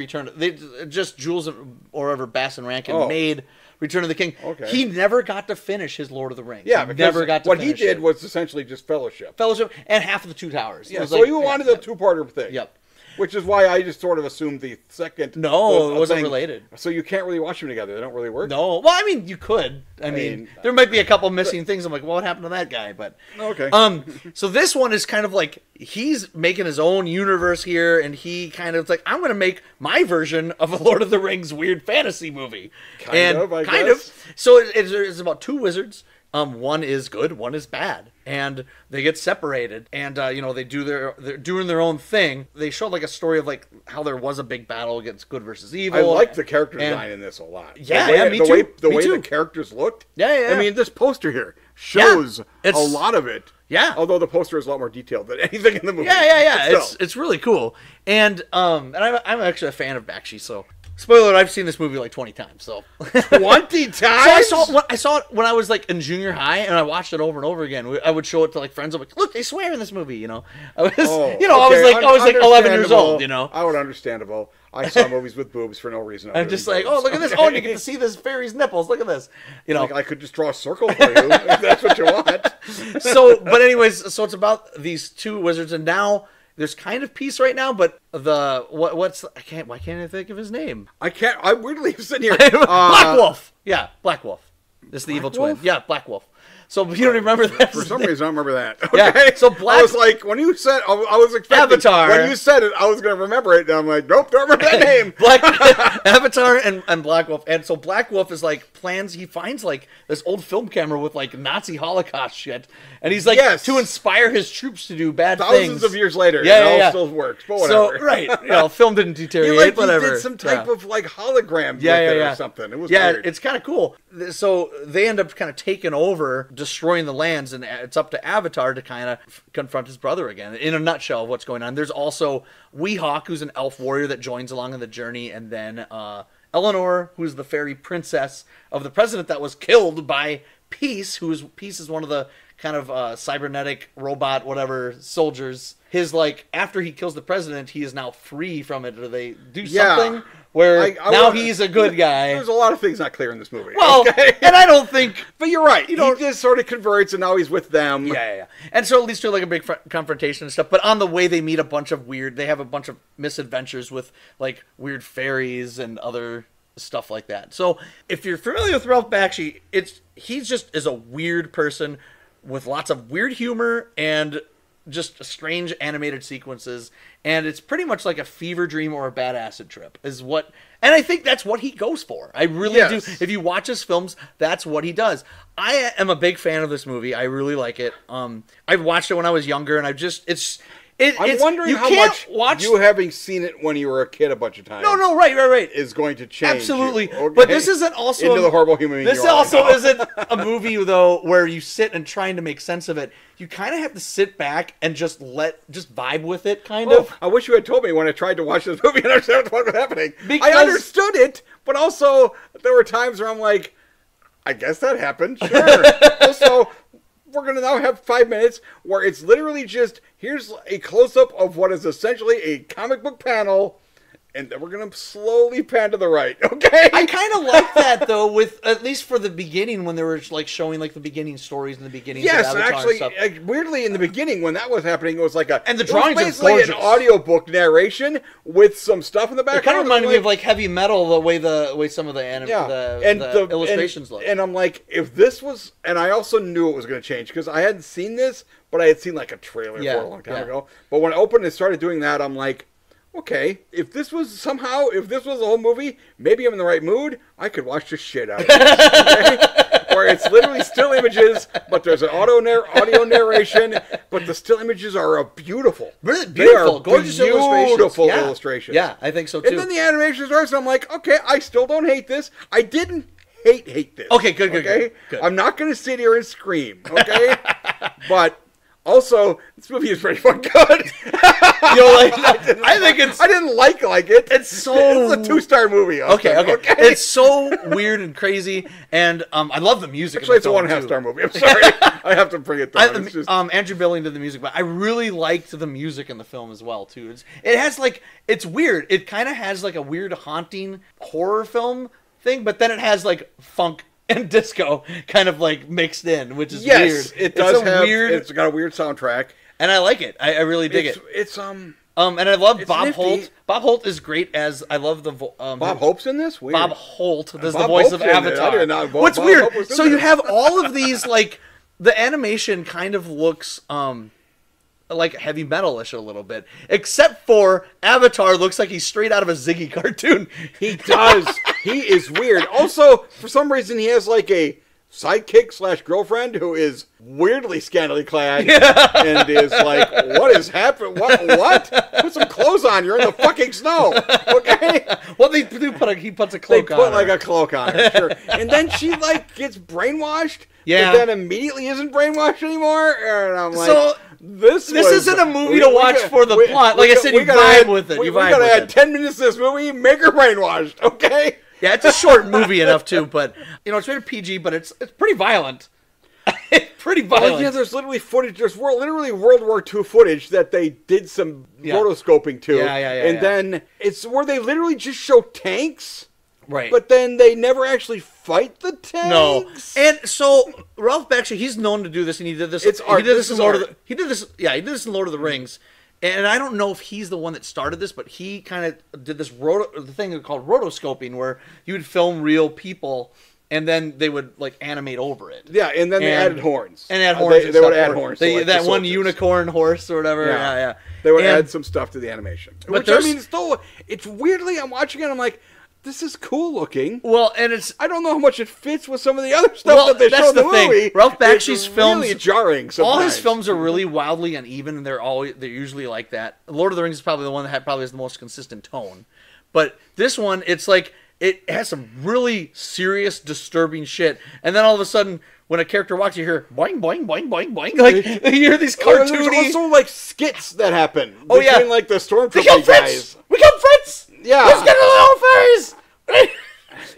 Jules or whatever Bass and Rankin made Return of the King. Okay. He never got to finish his Lord of the Rings. Yeah, never got to. What he did was essentially just Fellowship and half of the Two Towers. Yeah, so he wanted a two-parter thing. Yep. Which is why I just sort of assumed the second. No, it wasn't related. So you can't really watch them together. They don't really work. No, well, I mean, you could. I mean, there might be a couple missing things. I'm like, well, what happened to that guy? But okay. So this one is kind of like he's making his own universe here, and he kind of like, I'm going to make my version of a Lord of the Rings weird fantasy movie. Kind of. So it's about two wizards. One is good, one is bad, and they get separated, and they're doing their own thing. They show like a story of like how there was a big battle against good versus evil. I like the character design in this a lot. Yeah, me too. The way the characters looked. Yeah. I mean, this poster here shows a lot of it. Yeah. Although the poster is a lot more detailed than anything in the movie. Yeah. It's really cool, and I'm actually a fan of Bakshi, so. Spoiler, I've seen this movie like 20 times, so. 20 times? So I saw it when I was like in junior high, and I watched it over and over again. I would show it to like friends. I'm like, look, they swear in this movie, I was, I was like 11 years old, I would understandable. I saw movies with boobs for no reason. I'm just like, oh, look at this. Oh, you get to see this fairy's nipples. Look at this. Like I could just draw a circle for you if that's what you want. But anyways, so it's about these two wizards, and now there's kind of peace right now, but why can't I think of his name? I'm weirdly sitting here. Black Wolf. Yeah, Black Wolf. This is the evil twin. Yeah, Black Wolf. So you don't even remember that? For some reason, I don't remember that. Okay. Yeah. So I was like, when you said, I was expecting Avatar. When you said it, I was going to remember it, and I'm like, nope, don't remember that name. Avatar and Black Wolf, and so Black Wolf is like plans. He finds like this old film camera with like Nazi Holocaust shit, and he's like to inspire his troops to do bad things. Thousands of years later, it all still works, but whatever. So right, film didn't deteriorate. He did some type of like hologram with it or something. It was weird. It's kind of cool. So they end up kind of taking over, destroying the lands, and it's up to Avatar to kind of confront his brother again. In a nutshell, what's going on. There's also Weehawk, who's an elf warrior that joins along on the journey, and then Eleanor, who's the fairy princess of the president that was killed by Peace, Peace is one of the kind of cybernetic robot whatever soldiers. His after he kills the president, he is now free from it, or they do something where now he's a good guy. There's a lot of things not clear in this movie. Well, and I don't think, but you're right. He just sort of converts, and now he's with them. Yeah. And so at least they're like a big confrontation and stuff. But on the way, they meet they have a bunch of misadventures with like weird fairies and other stuff like that. So if you're familiar with Ralph Bakshi, he's just is a weird person with lots of weird humor and just strange animated sequences, and it's pretty much like a fever dream or a bad acid trip and I think that's what he goes for. I really do. If you watch his films, that's what he does. I am a big fan of this movie. I really like it. I've watched it when I was younger, and I'm wondering how much you having seen it when you were a kid a bunch of times. No, right. Is going to change. Absolutely. Okay? But this isn't also into the horrible human being. This also isn't a movie though where you sit and trying to make sense of it. You kind of have to sit back and just vibe with it, kind of. I wish you had told me when I tried to watch this movie and understand what was happening. I understood it, but also there were times where I'm like, I guess that happened. Sure. Also, we're going to now have 5 minutes where it's literally just, here's a close-up of what is essentially a comic book panel, and then we're going to slowly pan to the right, okay? I kind of like that, though, with at least for the beginning, when they were like showing like the beginning stories and the beginning of Avatar actually, and stuff. Weirdly, in the beginning, when that was happening, it was like and the drawings are basically an audiobook narration with some stuff in the background. It kind of reminded me of like Heavy Metal, the way some of the illustrations look. And I'm like, if this was, and I also knew it was going to change because I hadn't seen this, but I had seen like a trailer for it a long time ago. But when I opened and started doing that, I'm like, okay, if this was the whole movie, maybe I'm in the right mood. I could watch the shit out of it. Okay? Where it's literally still images, but there's an audio narration, but the still images are beautiful. Really beautiful, gorgeous illustrations. Beautiful illustrations. Yeah, I think so too. And then the animation starts, and I'm like, okay, I still don't hate this. I didn't hate this. Okay, good. I'm not going to sit here and scream, okay? But also, this movie is pretty fucking good. I didn't like it. It's a 2-star movie. Okay. It's so weird and crazy, and I love the music. Actually, it's a 1.5-star movie. I'm sorry, I have to bring it down. Andrew Billing did the music, but I really liked the music in the film as well too. It's weird. It kind of has like a weird haunting horror film thing, but then it has like funk and disco kind of like mixed in, which is weird. It does have weird. It's got a weird soundtrack, and I like it. I really dig it. And I love Bob nifty. Holt. Bob Holt is great as I love the Bob Hope's in this. Weird. Bob Holt does the voice of Avatar. What's Bob weird? So you have all of these like the animation kind of looks like heavy metal-ish a little bit, except for Avatar looks like he's straight out of a Ziggy cartoon. He does. He is weird. Also, for some reason, he has like a sidekick / girlfriend who is weirdly scantily clad and is like, what is happening? What? Put some clothes on. You're in the fucking snow. Okay? Well, they do he puts a cloak on They put like a cloak on her, sure. And then she like gets brainwashed, but then immediately isn't brainwashed anymore. And I'm like, so this isn't a movie to watch for the plot. Like I said, you vibe with it. We gotta add 10 minutes to this movie, make her brainwashed, okay? Yeah, it's a short movie enough too, but it's rated PG, but it's pretty violent. It's pretty violent. Well, yeah, there's literally footage. There's literally World War II footage that they did some rotoscoping to. And then it's where they literally just show tanks. Right. But then they never actually fight the tanks. No. And so Ralph Bakshi, he's known to do this, and he did this. It's art. He did this in Lord of the Rings. And I don't know if he's the one that started this, but he kind of did this the thing called rotoscoping, where you would film real people, and then they would like animate over it. Yeah, and then they added horns. And add horns. They would add horns. That one unicorn horse or whatever. Yeah. They would add some stuff to the animation. But I mean, it's weirdly, I'm watching it, I'm like, this is cool looking. Well, and I don't know how much it fits with some of the other stuff that they show in the movie. Ralph Bakshi's films, really jarring sometimes. All his films are really wildly uneven, and they're usually like that. Lord of the Rings is probably the one that probably has the most consistent tone. But this one, it's like it has some really serious, disturbing shit, and then all of a sudden, when a character walks, you hear boing, boing, boing, boing, boing. Like you hear these cartoony. There's also like skits that happen. Between like the stormtrooper guys. We killed Fritz. Yeah. Let's get a little fairies.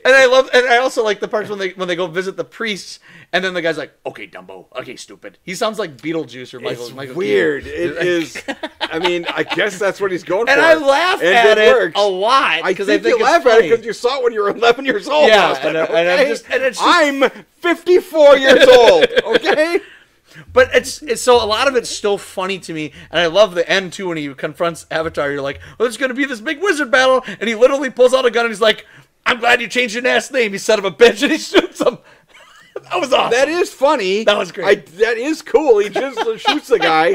And I also like the parts when they go visit the priests, and then the guy's like, "Okay, Dumbo. Okay, stupid." He sounds like Beetlejuice or Michael. Weird. It is. I mean, I guess that's what he's going for. And I laugh at it a lot because I think you laugh at it because you saw it when you were 11 years old. Yeah, I'm 54 years old. Okay. But it's so a lot of it's still funny to me, and I love the end too when he confronts Avatar. You're like, "Well, there's gonna be this big wizard battle," and he literally pulls out a gun and he's like, "I'm glad you changed your last name, you son of a bitch," and he shoots him. That was awesome. That is funny. That was great. That is cool. He just shoots the guy.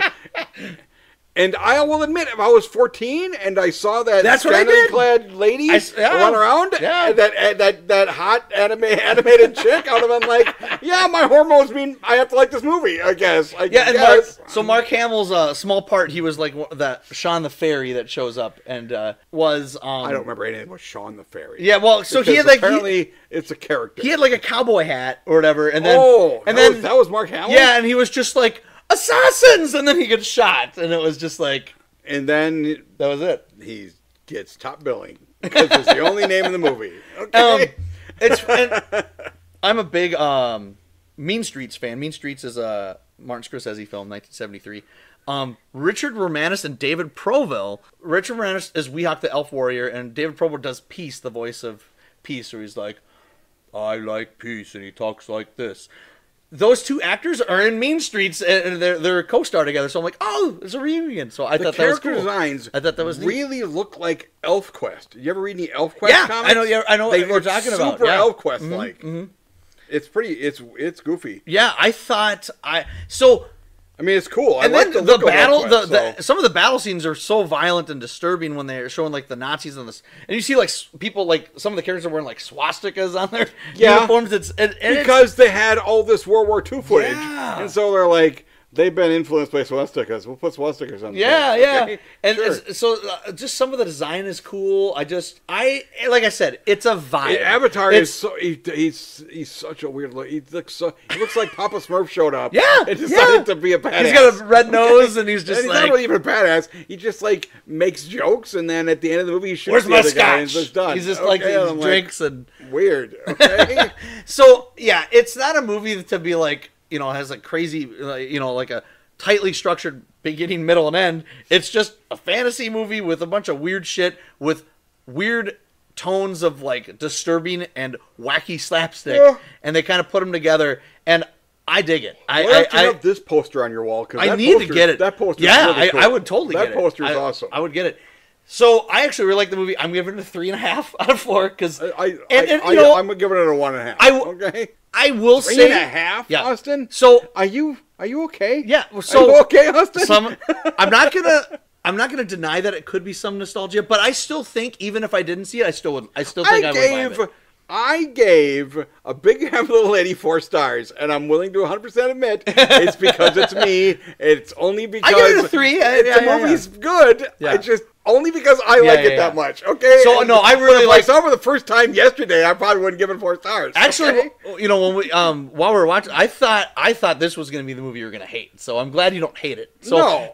And I will admit, if I was 14 and I saw that scantily-clad lady run around, that hot animated chick, I would have been like, yeah, my hormones mean I have to like this movie, I guess. Mark Hamill's small part, he was like that Sean the Fairy that shows up and was... I don't remember anything about Sean the Fairy. Yeah, well, so he had like... Apparently, it's a character. He had like a cowboy hat or whatever, and then... that was Mark Hamill? Yeah, and he was just like... assassins, and then he gets shot, and it was just like, and then that was it. He gets top billing because it's the only name in the movie. Okay, I'm a big Mean Streets fan. Mean Streets is a Martin Scorsese film, 1973. Richard Romanus and David Proville. Richard Romanus is Weehawk the Elf Warrior, and David Proville does Peace, the voice of Peace, where he's like, "I like peace," and he talks like this. Those two actors are in Mean Streets, and they're co-star together. So I'm like, oh, it's a reunion. So I thought that was cool. The character designs I thought that was really look like ElfQuest. You ever read any ElfQuest comics? I know they what you're talking about. Super ElfQuest-like. Mm-hmm. It's pretty. It's goofy. Yeah, I thought so. I mean, it's cool. And I then like the battle, some of the battle scenes are so violent and disturbing when they're showing like the Nazis and this, and you see like people, like some of the characters are wearing like swastikas on their uniforms. Because they had all this World War II footage, and so they're like, they've been influenced by swastikas. We'll put swastikas on. Okay? And so just some of the design is cool. Like I said, it's a vibe. Avatar is so he's such a weird look. He looks like Papa Smurf showed up. And decided to be a badass. He's got a red nose and he's just he's not really even a badass. He just like makes jokes, and then at the end of the movie he shoots the other guy and it's done. He's just like he drinks and weird. Okay. So it's not a movie to be like, has a crazy, like a tightly structured beginning, middle, and end. It's just a fantasy movie with a bunch of weird shit, with weird tones of like disturbing and wacky slapstick, and they kind of put them together, and I dig it. I have this poster on your wall? I need to get it. That poster is really cool. I would totally get it. That poster is awesome. I would get it. So I actually really like the movie. I'm giving it a 3.5 out of 4 because I'm giving it a 1.5. Okay. I will say 3.5, Austin. So are you okay? Yeah. So are you okay, Austin? I'm not gonna deny that it could be some nostalgia, but I still think even if I didn't see it, I still think I would vibe it. I gave A Big Half Little Lady 4 stars, and I'm willing to 100% admit it's because it's me. It's only because I give it a 3. The movie's good. I just only because I like it that much. Okay. So no, I really like. If I saw it for the first time yesterday, I probably wouldn't give it 4 stars. Actually, when we while we were watching, I thought this was going to be the movie you were going to hate. So I'm glad you don't hate it. So no,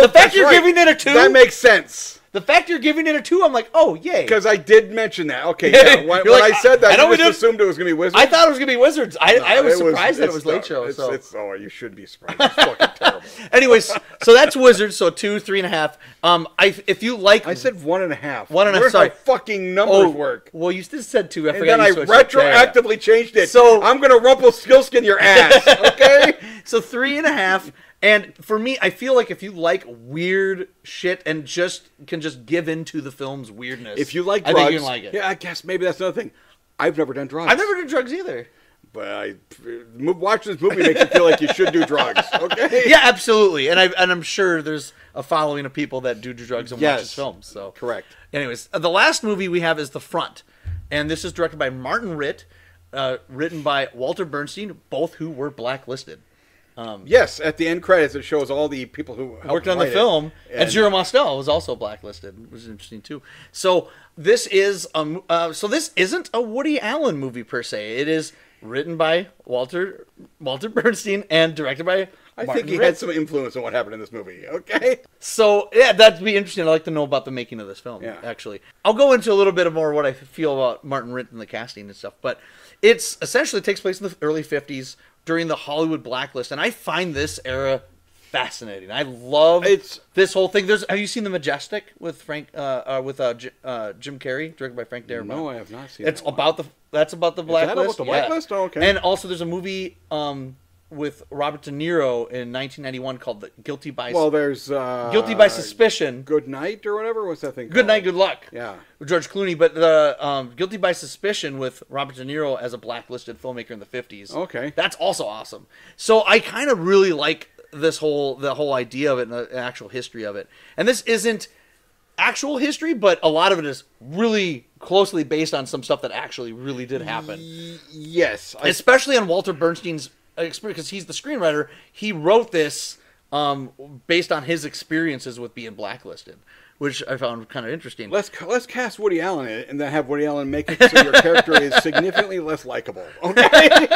the fact you're giving it a 2, that makes sense. The fact you're giving it a 2, I'm like, oh, yay. Because I did mention that. Okay, yeah. When I said that, I just assumed it was going to be Wizards. I thought it was going to be Wizards. I was surprised that it was Late Show. You should be surprised. It's fucking terrible. Anyways, so that's Wizards, so 2, 3.5. If you like... I said 1.5. 1.5, sorry. How fucking numbers work. Well, you just said 2. I and forgot then I retroactively changed it. So I'm going to Rumpelstiltskin your ass, okay? So 3.5. And for me, I feel like if you like weird shit and can just give into the film's weirdness, if you like drugs, I think you're gonna like it. Yeah, I guess maybe that's another thing. I've never done drugs. I've never done drugs either. But watching this movie makes you feel like you should do drugs. Okay. Yeah, absolutely. And I'm sure there's a following of people that do drugs and watch his films. So correct. Anyways, the last movie we have is The Front, and this is directed by Martin Ritt, written by Walter Bernstein, both who were blacklisted. Yes, at the end credits, it shows all the people who worked on the film. And Zero Mostel was also blacklisted, which is interesting too. So this is this isn't a Woody Allen movie per se. It is written by Walter Bernstein and directed by I think he had some influence on what happened in this movie. Okay. So yeah, that'd be interesting. I'd like to know about the making of this film. Yeah. Actually, I'll go into a little bit more what I feel about Martin Ritt and the casting and stuff. But it's essentially takes place in the early '50s. During the Hollywood Blacklist, and I find this era fascinating. I love this whole thing. Have you seen The Majestic with Jim Carrey, directed by Frank Darabont? No, I have not seen. It's about the Blacklist. Is that about the Blacklist? Oh, okay. And also, there's a movie with Robert De Niro in 1991 called The Guilty by. Well, there's Guilty by Suspicion. Good Night or whatever. What's that thing called? Good Night, Good Luck. Yeah. With George Clooney, but the Guilty by Suspicion with Robert De Niro as a blacklisted filmmaker in the 50s. Okay. That's also awesome. So I kind of really like the whole idea of it and the actual history of it. And this isn't actual history, but a lot of it is really closely based on some stuff that actually really did happen. Yes. Especially on Walter Bernstein's experience, because he's the screenwriter. He wrote this based on his experiences with being blacklisted, which I found kind of interesting. Let's cast Woody Allen in it and then have Woody Allen make it so your character is significantly less likable. Okay.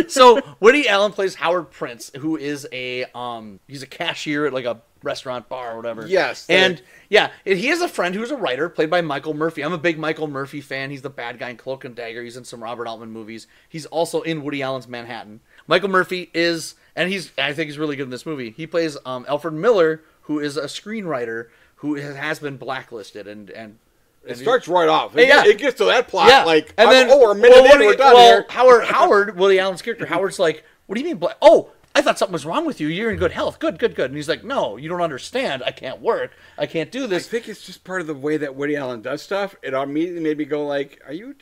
So Woody Allen plays Howard Prince, who is he's a cashier at like a restaurant, bar, or whatever. Yes. And he has a friend who's a writer, played by Michael Murphy. I'm a big Michael Murphy fan. He's the bad guy in Cloak and Dagger. He's in some Robert Altman movies. He's also in Woody Allen's Manhattan. Michael Murphy I think he's really good in this movie. He plays Alfred Miller, who is a screenwriter who has been blacklisted, and it starts right off. It gets to that plot like, and then, we're a minute in, we're done here. Howard, Woody Allen's character, Howard's like, what do you mean black? Oh, I thought something was wrong with you. You're in good health. Good. And he's like, no, you don't understand. I can't work. I can't do this. I think it's just part of the way that Woody Allen does stuff. It immediately made me go like, are you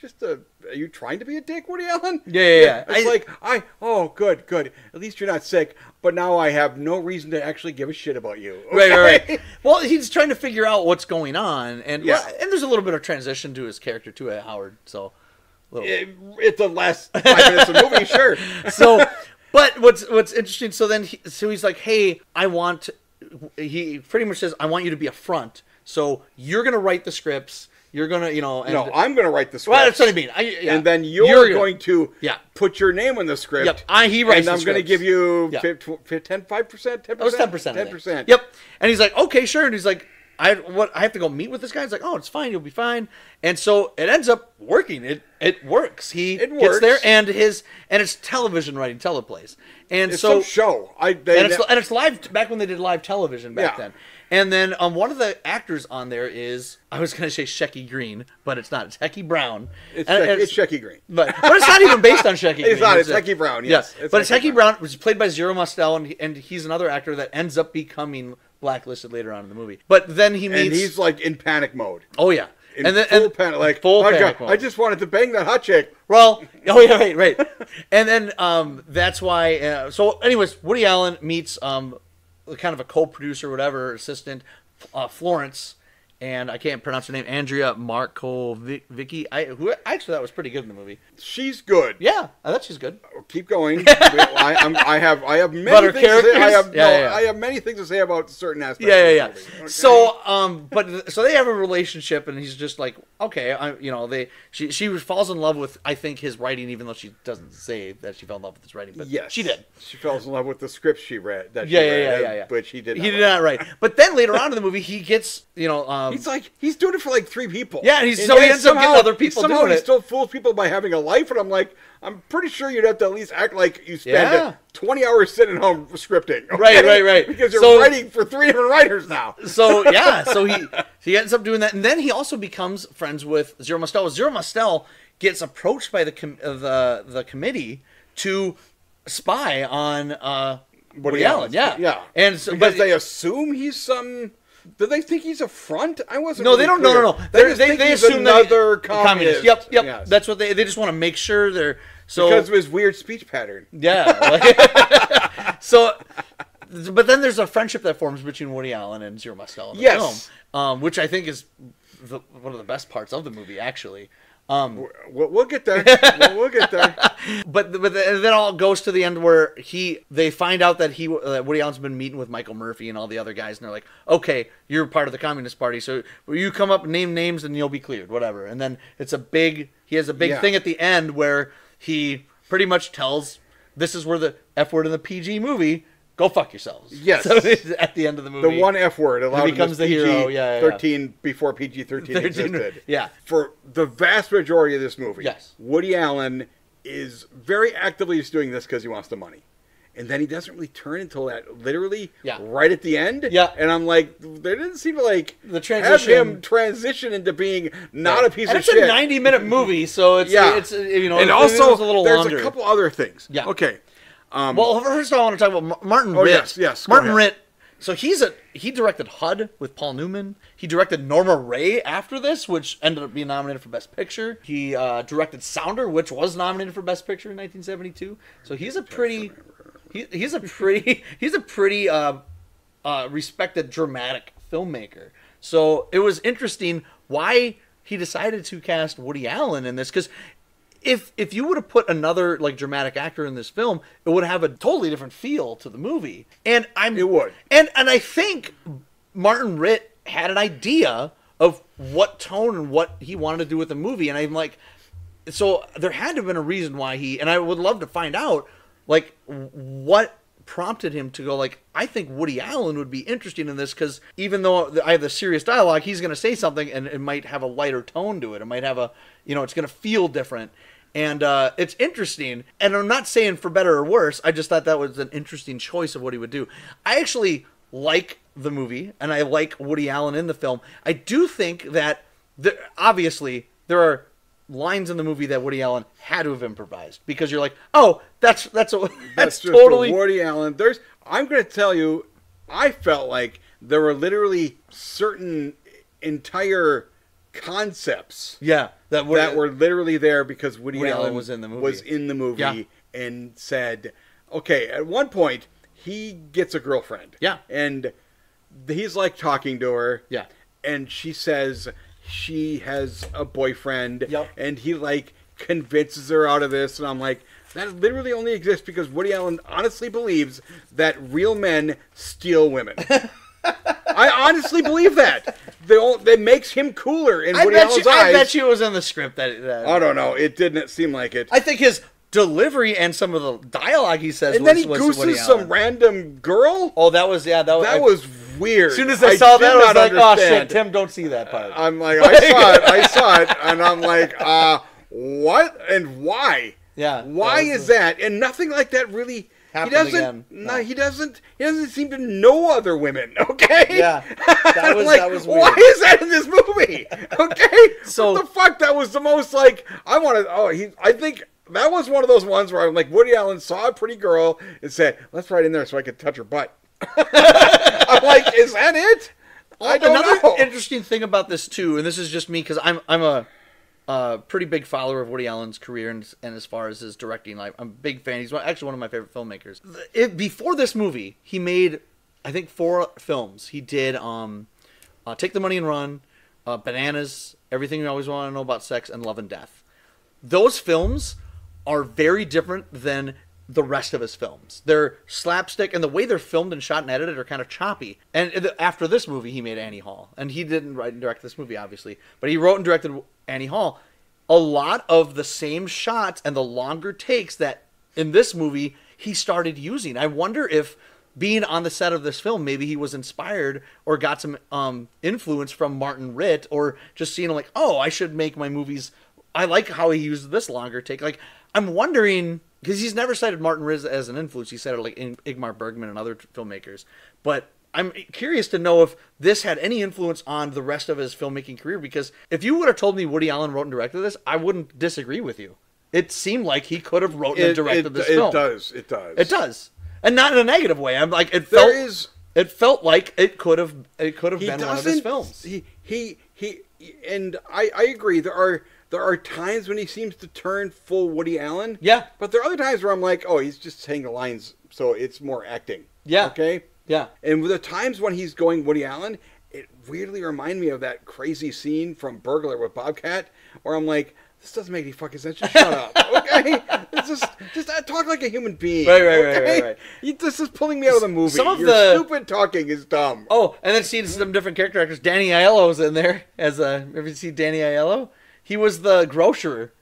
trying to be a dick, Woody Allen? Yeah. It's good. At least you're not sick. But now I have no reason to actually give a shit about you. Okay? Right. Well, he's trying to figure out what's going on. And there's a little bit of transition to his character, too, at Howard. So, it's the last 5 minutes of the movie, sure. So, but what's interesting, so he's like, hey, he pretty much says, I want you to be a front. So you're going to write the scripts. You're going to, No, I'm going to write the script. Well, that's what I mean. And then you're going to put your name on the script. Yep. He writes and I'm going to give you 5%, 10%? It was 10%. 10%. Yep. And he's like, okay, sure. And he's like, I have to go meet with this guy. He's like, oh, it's fine. You'll be fine. And so it ends up working. It works. Gets there, and it's television writing teleplays. And it's so some show. It's live back when they did live television back then. And then one of the actors on there is, I was going to say Shecky Green, but it's not. It's Hecky Brown. It's Shecky Green. But it's not even based on Shecky Green. It's not. It's Hecky Brown, yes. Yeah. But it's Hecky Brown, which is played by Zero Mostel, and he's another actor that ends up becoming blacklisted later on in the movie. But then he meets... And he's like in panic mode. Oh, yeah. Full panic. Like, full panic mode. I just wanted to bang that hot chick. Well, oh yeah, right. And then that's why... so anyways, Woody Allen meets kind of a co-producer, whatever, assistant, Florence, and I can't pronounce her name, Andrea Markovicki. Who actually that was pretty good in the movie. She's good. Yeah, I thought she's good. Keep going. I have many things to say. I have many things to say about certain aspects. Yeah. Of the movie. Okay. So so they have a relationship, and he's just like, okay, she falls in love with, I think, his writing, even though she doesn't say that she fell in love with his writing, but yes, she did. She fell in love with the script she read. Yeah. But he did not write. But then later on in the movie, he gets, he's doing it for like 3 people. Yeah, and he ends up getting other people doing it. He still fools people by having a life, and I'm like, I'm pretty sure you'd have to at least act like you spend 20 hours sitting home scripting. Okay? Right. Because you're writing for 3 different writers now. So he ends up doing that, and then he also becomes friends with Zero Mostel. Zero Mostel gets approached by the committee to spy on Woody Allen. Yeah. And so, because they assume he's some. Do they think he's a front? I wasn't. No, they don't. Clear. No. They assume another communist. Yep. Yes. That's what they just want to make sure they're because of his weird speech pattern. Yeah. So, but then there's a friendship that forms between Woody Allen and Zero Mostel in the film, which I think is one of the best parts of the movie, actually. We'll get there. We'll get there. But then it all goes to the end where they find out that Woody Allen's been meeting with Michael Murphy and all the other guys, and they're like, okay, you're part of the Communist Party, so you come up and name names and you'll be cleared, whatever. And then he has a big thing at the end where he pretty much tells, this is where the F word in the PG movie, go fuck yourselves. Yes. So at the end of the movie. The one F word allowed he becomes the hero. Yeah. 13 before PG-13 existed. Yeah. For the vast majority of this movie, yes, Woody Allen is very actively just doing this because he wants the money. And then he doesn't really turn until that literally right at the end. Yeah. And I'm like, they didn't seem to have him transition into being not a piece of shit. It's a 90-minute movie, so it's and also, a little there's longer. a couple other things. Yeah. Okay. Well, first I want to talk about Martin Ritt. Yes. Martin Ritt. So he directed HUD with Paul Newman. He directed Norma Ray after this, which ended up being nominated for Best Picture. He directed Sounder, which was nominated for Best Picture in 1972. So he's a pretty respected dramatic filmmaker. So it was interesting why he decided to cast Woody Allen in this, because if you would have put another dramatic actor in this film, it would have a totally different feel to the movie. And it would. And I think Martin Ritt had an idea of what tone and what he wanted to do with the movie, and I'm like, so there had to have been a reason why and I would love to find out what prompted him to go I think Woody Allen would be interesting in this, because even though I have the serious dialogue, he's going to say something and it might have a lighter tone to it. It might have it's going to feel different. And it's interesting. And I'm not saying for better or worse. I just thought that was an interesting choice of what he would do. I actually like the movie, and I like Woody Allen in the film. I do think that obviously there are lines in the movie that Woody Allen had to have improvised because you're like, oh, that's just totally Woody Allen. I'm going to tell you, I felt like there were literally certain entire concepts, that were literally there because Woody Allen was in the movie, and said, okay, at one point he gets a girlfriend, and he's like talking to her, and she says she has a boyfriend, and he like convinces her out of this, and I'm like, that literally only exists because Woody Allen honestly believes that real men steal women. I honestly believe that. That makes him cooler in Woody Allen's eyes. I bet you it was in the script that I don't know. It didn't seem like it. I think his delivery and some of the dialogue he says and then he gooses some random girl. Oh, that was weird. As soon as I saw that, I was like, oh shit, Tim, don't see that part. I'm like, I saw it, and I'm like, what and why? Yeah. Why is that? And nothing like that really. He doesn't seem to know other women. Okay. Yeah. That was weird. Why is that in this movie? Okay. So what the fuck? That was the most like I wanted. I think that was one of those ones where I'm like, Woody Allen saw a pretty girl and said, "Let's write in there so I could touch her butt." I'm like, is that it? I don't know. Another interesting thing about this too, and this is just me because I'm a pretty big follower of Woody Allen's career and as far as his directing, I'm a big fan. He's actually one of my favorite filmmakers. Before this movie, he made, I think, 4 films. He did Take the Money and Run, Bananas, Everything You Always Want to Know About Sex, and Love and Death. Those films are very different than the rest of his films. They're slapstick, and the way they're filmed and shot and edited are kind of choppy. And after this movie, he made Annie Hall. And he didn't write and direct this movie, obviously. But he wrote and directed Annie Hall. A lot of the same shots and the longer takes that in this movie he started using. I wonder if being on the set of this film, maybe he was inspired or got some influence from Martin Ritt, or just seeing like, oh, I should make my movies. I like how he used this longer take. Like, I'm wondering, because he's never cited Martin Ritt as an influence. He said it like in Ingmar Bergman and other filmmakers. But I'm curious to know if this had any influence on the rest of his filmmaking career, because if you would have told me Woody Allen wrote and directed this, I wouldn't disagree with you. It seemed like he could have wrote and directed this film. It does. And not in a negative way. I'm like, it felt like it could have been one of his films. And I agree. There are times when he seems to turn full Woody Allen. Yeah. But there are other times where I'm like, oh, he's just saying the lines, so it's more acting. Yeah. Okay? Yeah. And with the times when he's going Woody Allen, it weirdly reminds me of that crazy scene from Burglar with Bobcat, where I'm like, this doesn't make any fucking sense. Just shut up, okay? It's just talk like a human being. Right. This is pulling me out of the movie. Stupid talking is dumb. Oh, and then seeing some different character actors. Danny Aiello's in there as ever you see Danny Aiello? He was the grocer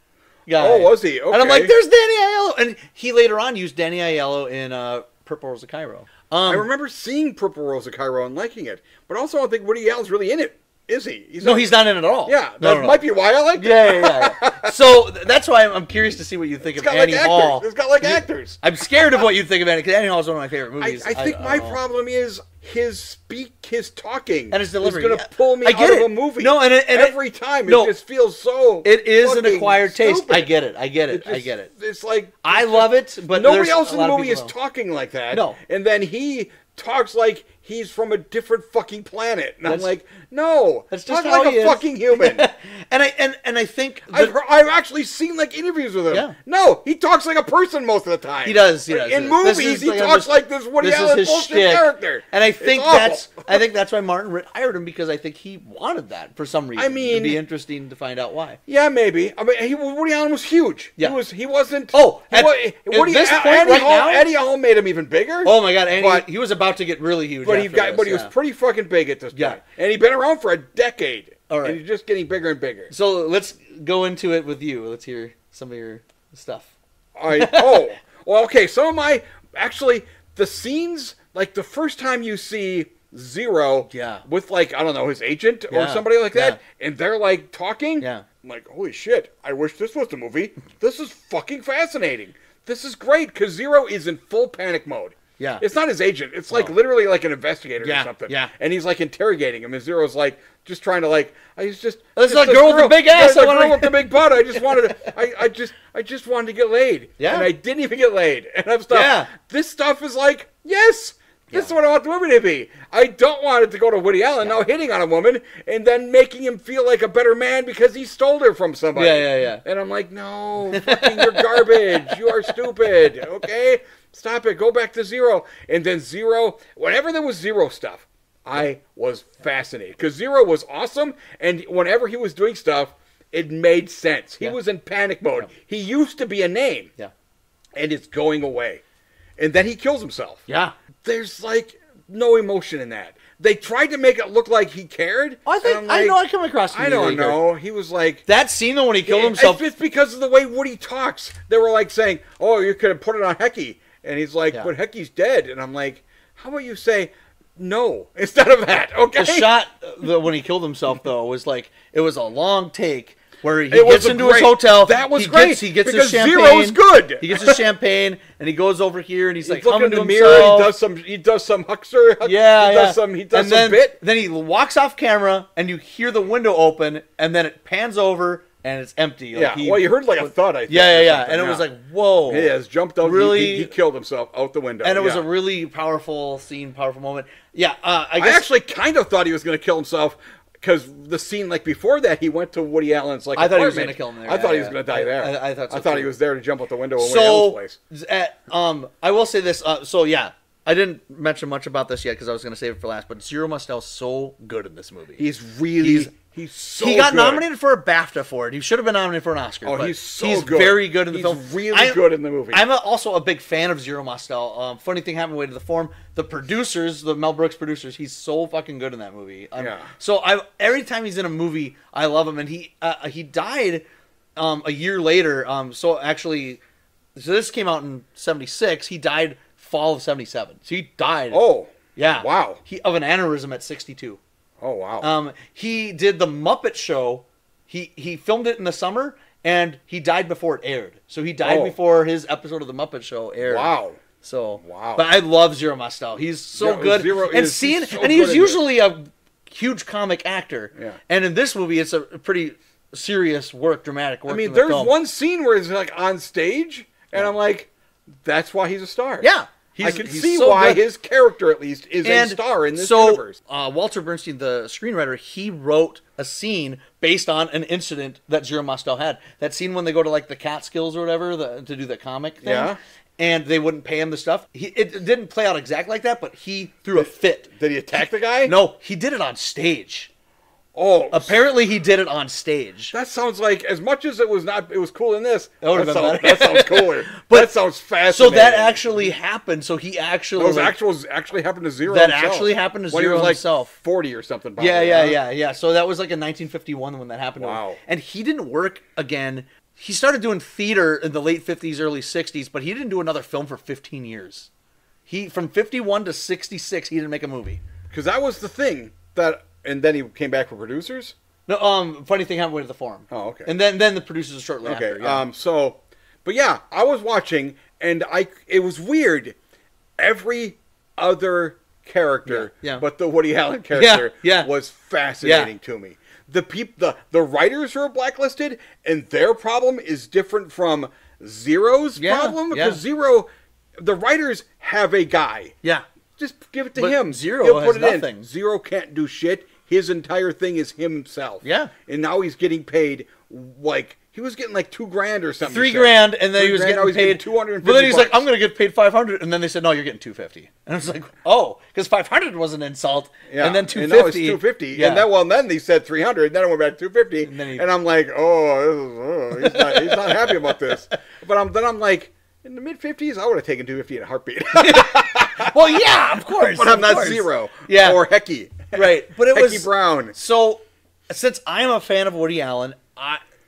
guy. Oh, was he? Okay. And I'm like, there's Danny Aiello, and he later on used Danny Aiello in Purple Rose of Cairo. I remember seeing Purple Rose of Cairo and liking it, but also I don't think Woody Allen's really in it. Is he? He's not in it at all. Yeah, that might be why I like it. Yeah. So that's why I'm curious to see what you think of Annie Hall. It's got like actors. I'm scared of what you think of Annie, because Annie Hall is one of my favorite movies. I think my problem is his talking, and his delivery is going to pull me out of a movie. No, and every time it just feels so. It is an acquired stupid. taste. I get it. It's like I love it, but nobody else in the movie is talking like that. No, and then he talks like he's from a different fucking planet, and I'm like, no, that's just talk like a fucking human. and I think I've actually seen like interviews with him. Yeah. No, he talks like a person most of the time. He does. In movies, he talks like this Woody Allen bullshit character. And I think that's why Martin Ritt hired him, because I think he wanted that for some reason. I mean, it'd be interesting to find out why. Yeah, maybe. I mean, Woody Allen was huge. Yeah. He wasn't. Oh, at this point right now, Eddie Hall made him even bigger. Oh my God, he was about to get really huge. But he was pretty fucking big at this point. Yeah. And he'd been around for a decade. All right. And he's just getting bigger and bigger. So let's go into it with you. Let's hear some of your stuff. All right. Well, okay. Actually, the scenes, like the first time you see Zero with like, I don't know, his agent or somebody like that, and they're like talking. Yeah. I'm like, holy shit, I wish this was the movie. This is fucking fascinating. This is great, because Zero is in full panic mode. Yeah. It's not his agent. It's like literally like an investigator or something. Yeah. And he's like interrogating him, and Zero's like just trying to like, he's just. It's like girl with the big ass. The girl with the big butt. I just wanted to. I just wanted to get laid. Yeah. And I didn't even get laid. And I'm stuff. Yeah. This stuff is like, yes. This is what I want the movie to be. I don't want it to go to Woody Allen now hitting on a woman and then making him feel like a better man because he stole her from somebody. Yeah. And I'm like, no, fucking, you're garbage. You are stupid. Okay? Stop it. Go back to Zero. And then Zero, whenever there was Zero stuff, I was fascinated. Because Zero was awesome, and whenever he was doing stuff, it made sense. He was in panic mode. He used to be a name. Yeah. And it's going away. And then he kills himself. Yeah. There's like no emotion in that. They tried to make it look like he cared. I know I come across. I don't know. He was like that scene though when he killed himself. It's because of the way Woody talks. They were like saying, "Oh, you could have put it on Hecky," and he's like, "But Hecky's dead." And I'm like, "How about you say no instead of that?" Okay. The shot when he killed himself though was like it was a long take. Where he gets into his hotel. That was great. He gets because his champagne. Zero's good. He gets his champagne, and he goes over here, and he's like looking humming in the to mirror. himself. He does some huckster. He does some bit. Then he walks off camera, and you hear the window open, and then it pans over, and it's empty. Like well, you heard like a thud. I think. Yeah. And it was like, whoa. He has jumped out. Really, he killed himself out the window. And it was a really powerful scene, powerful moment. Yeah, I guess, I actually kind of thought he was going to kill himself. Because the scene like before that, he went to Woody Allen's like apartment. I thought he was going to kill him there. I thought he was going to die there. I thought so I thought too. he was there to jump out the window of Woody Allen's place. I will say this. I didn't mention much about this yet because I was going to save it for last. But Zero Mostel's so good in this movie. He's so he got good. nominated for a BAFTA for it. He should have been nominated for an Oscar. Oh, but he's so he's good. Very good in the film. He's really good in the movie. I'm also a big fan of Zero Mostel. Funny thing happened way to the form. The producers, the Mel Brooks producers, he's so fucking good in that movie. So every time he's in a movie, I love him. And he died a year later. So this came out in '76. He died fall of '77. So he died. Oh, yeah. Wow. Of an aneurysm at 62. Oh, wow. He did the Muppet Show. He filmed it in the summer, and he died before it aired. So he died before his episode of the Muppet Show aired. Wow. So wow. But I love Zero Mostel. He's so good. He's usually a huge comic actor. Yeah. And in this movie, it's a pretty serious work, dramatic work. I mean, there's one scene where he's like on stage, and I'm like, that's why he's a star. Yeah. I can see why his character, at least, is a star in this universe. Walter Bernstein, the screenwriter, he wrote a scene based on an incident that Zero Mostel had. That scene when they go to like the Catskills or whatever to do the comic thing. Yeah. And they wouldn't pay him the stuff. It didn't play out exactly like that, but he threw a fit. Did he attack the guy? No, he did it on stage. Oh, apparently he did it on stage. That sounds like, as much as it was cool in this. That sounds cooler. But that sounds fascinating. So that actually happened. So he actually actually happened to Zero. That himself. Actually happened to when Zero he was like himself. 40 or something. Probably, yeah. So that was like in 1951 when that happened. Wow. To him. And he didn't work again. He started doing theater in the late 50s, early 60s, but he didn't do another film for 15 years. From 51 to 66, he didn't make a movie. Because that was the thing and then he came back for producers. No, funny thing happened with the forum. Oh, okay. And then the producers shortly after. Yeah. But yeah, I was watching, and it was weird. Every other character, but the Woody Allen character, was fascinating to me. The writers who are blacklisted, and their problem is different from Zero's problem because Zero, the writers have a guy. Yeah. Just give it to him. Zero has nothing. Zero can't do shit. His entire thing is himself. Yeah. And now he's getting paid like he was getting like $2,000 or something. $3,000, and then he was getting paid $250. But then he's like, "I'm going to get paid $500," and then they said, "No, you're getting $250." And I was like, "Oh, because $500 was an insult, and then $250." And now it's $250. Yeah. And then they said $300. And then it went back to $250. And I'm like, he's not happy about this. But then I'm like, in the mid '50s, I would have taken $250 in a heartbeat. Well, yeah, of course. But I'm not Zero. Yeah. Or Hecky. Right. But it was Hecky Brown. So, since I am a fan of Woody Allen,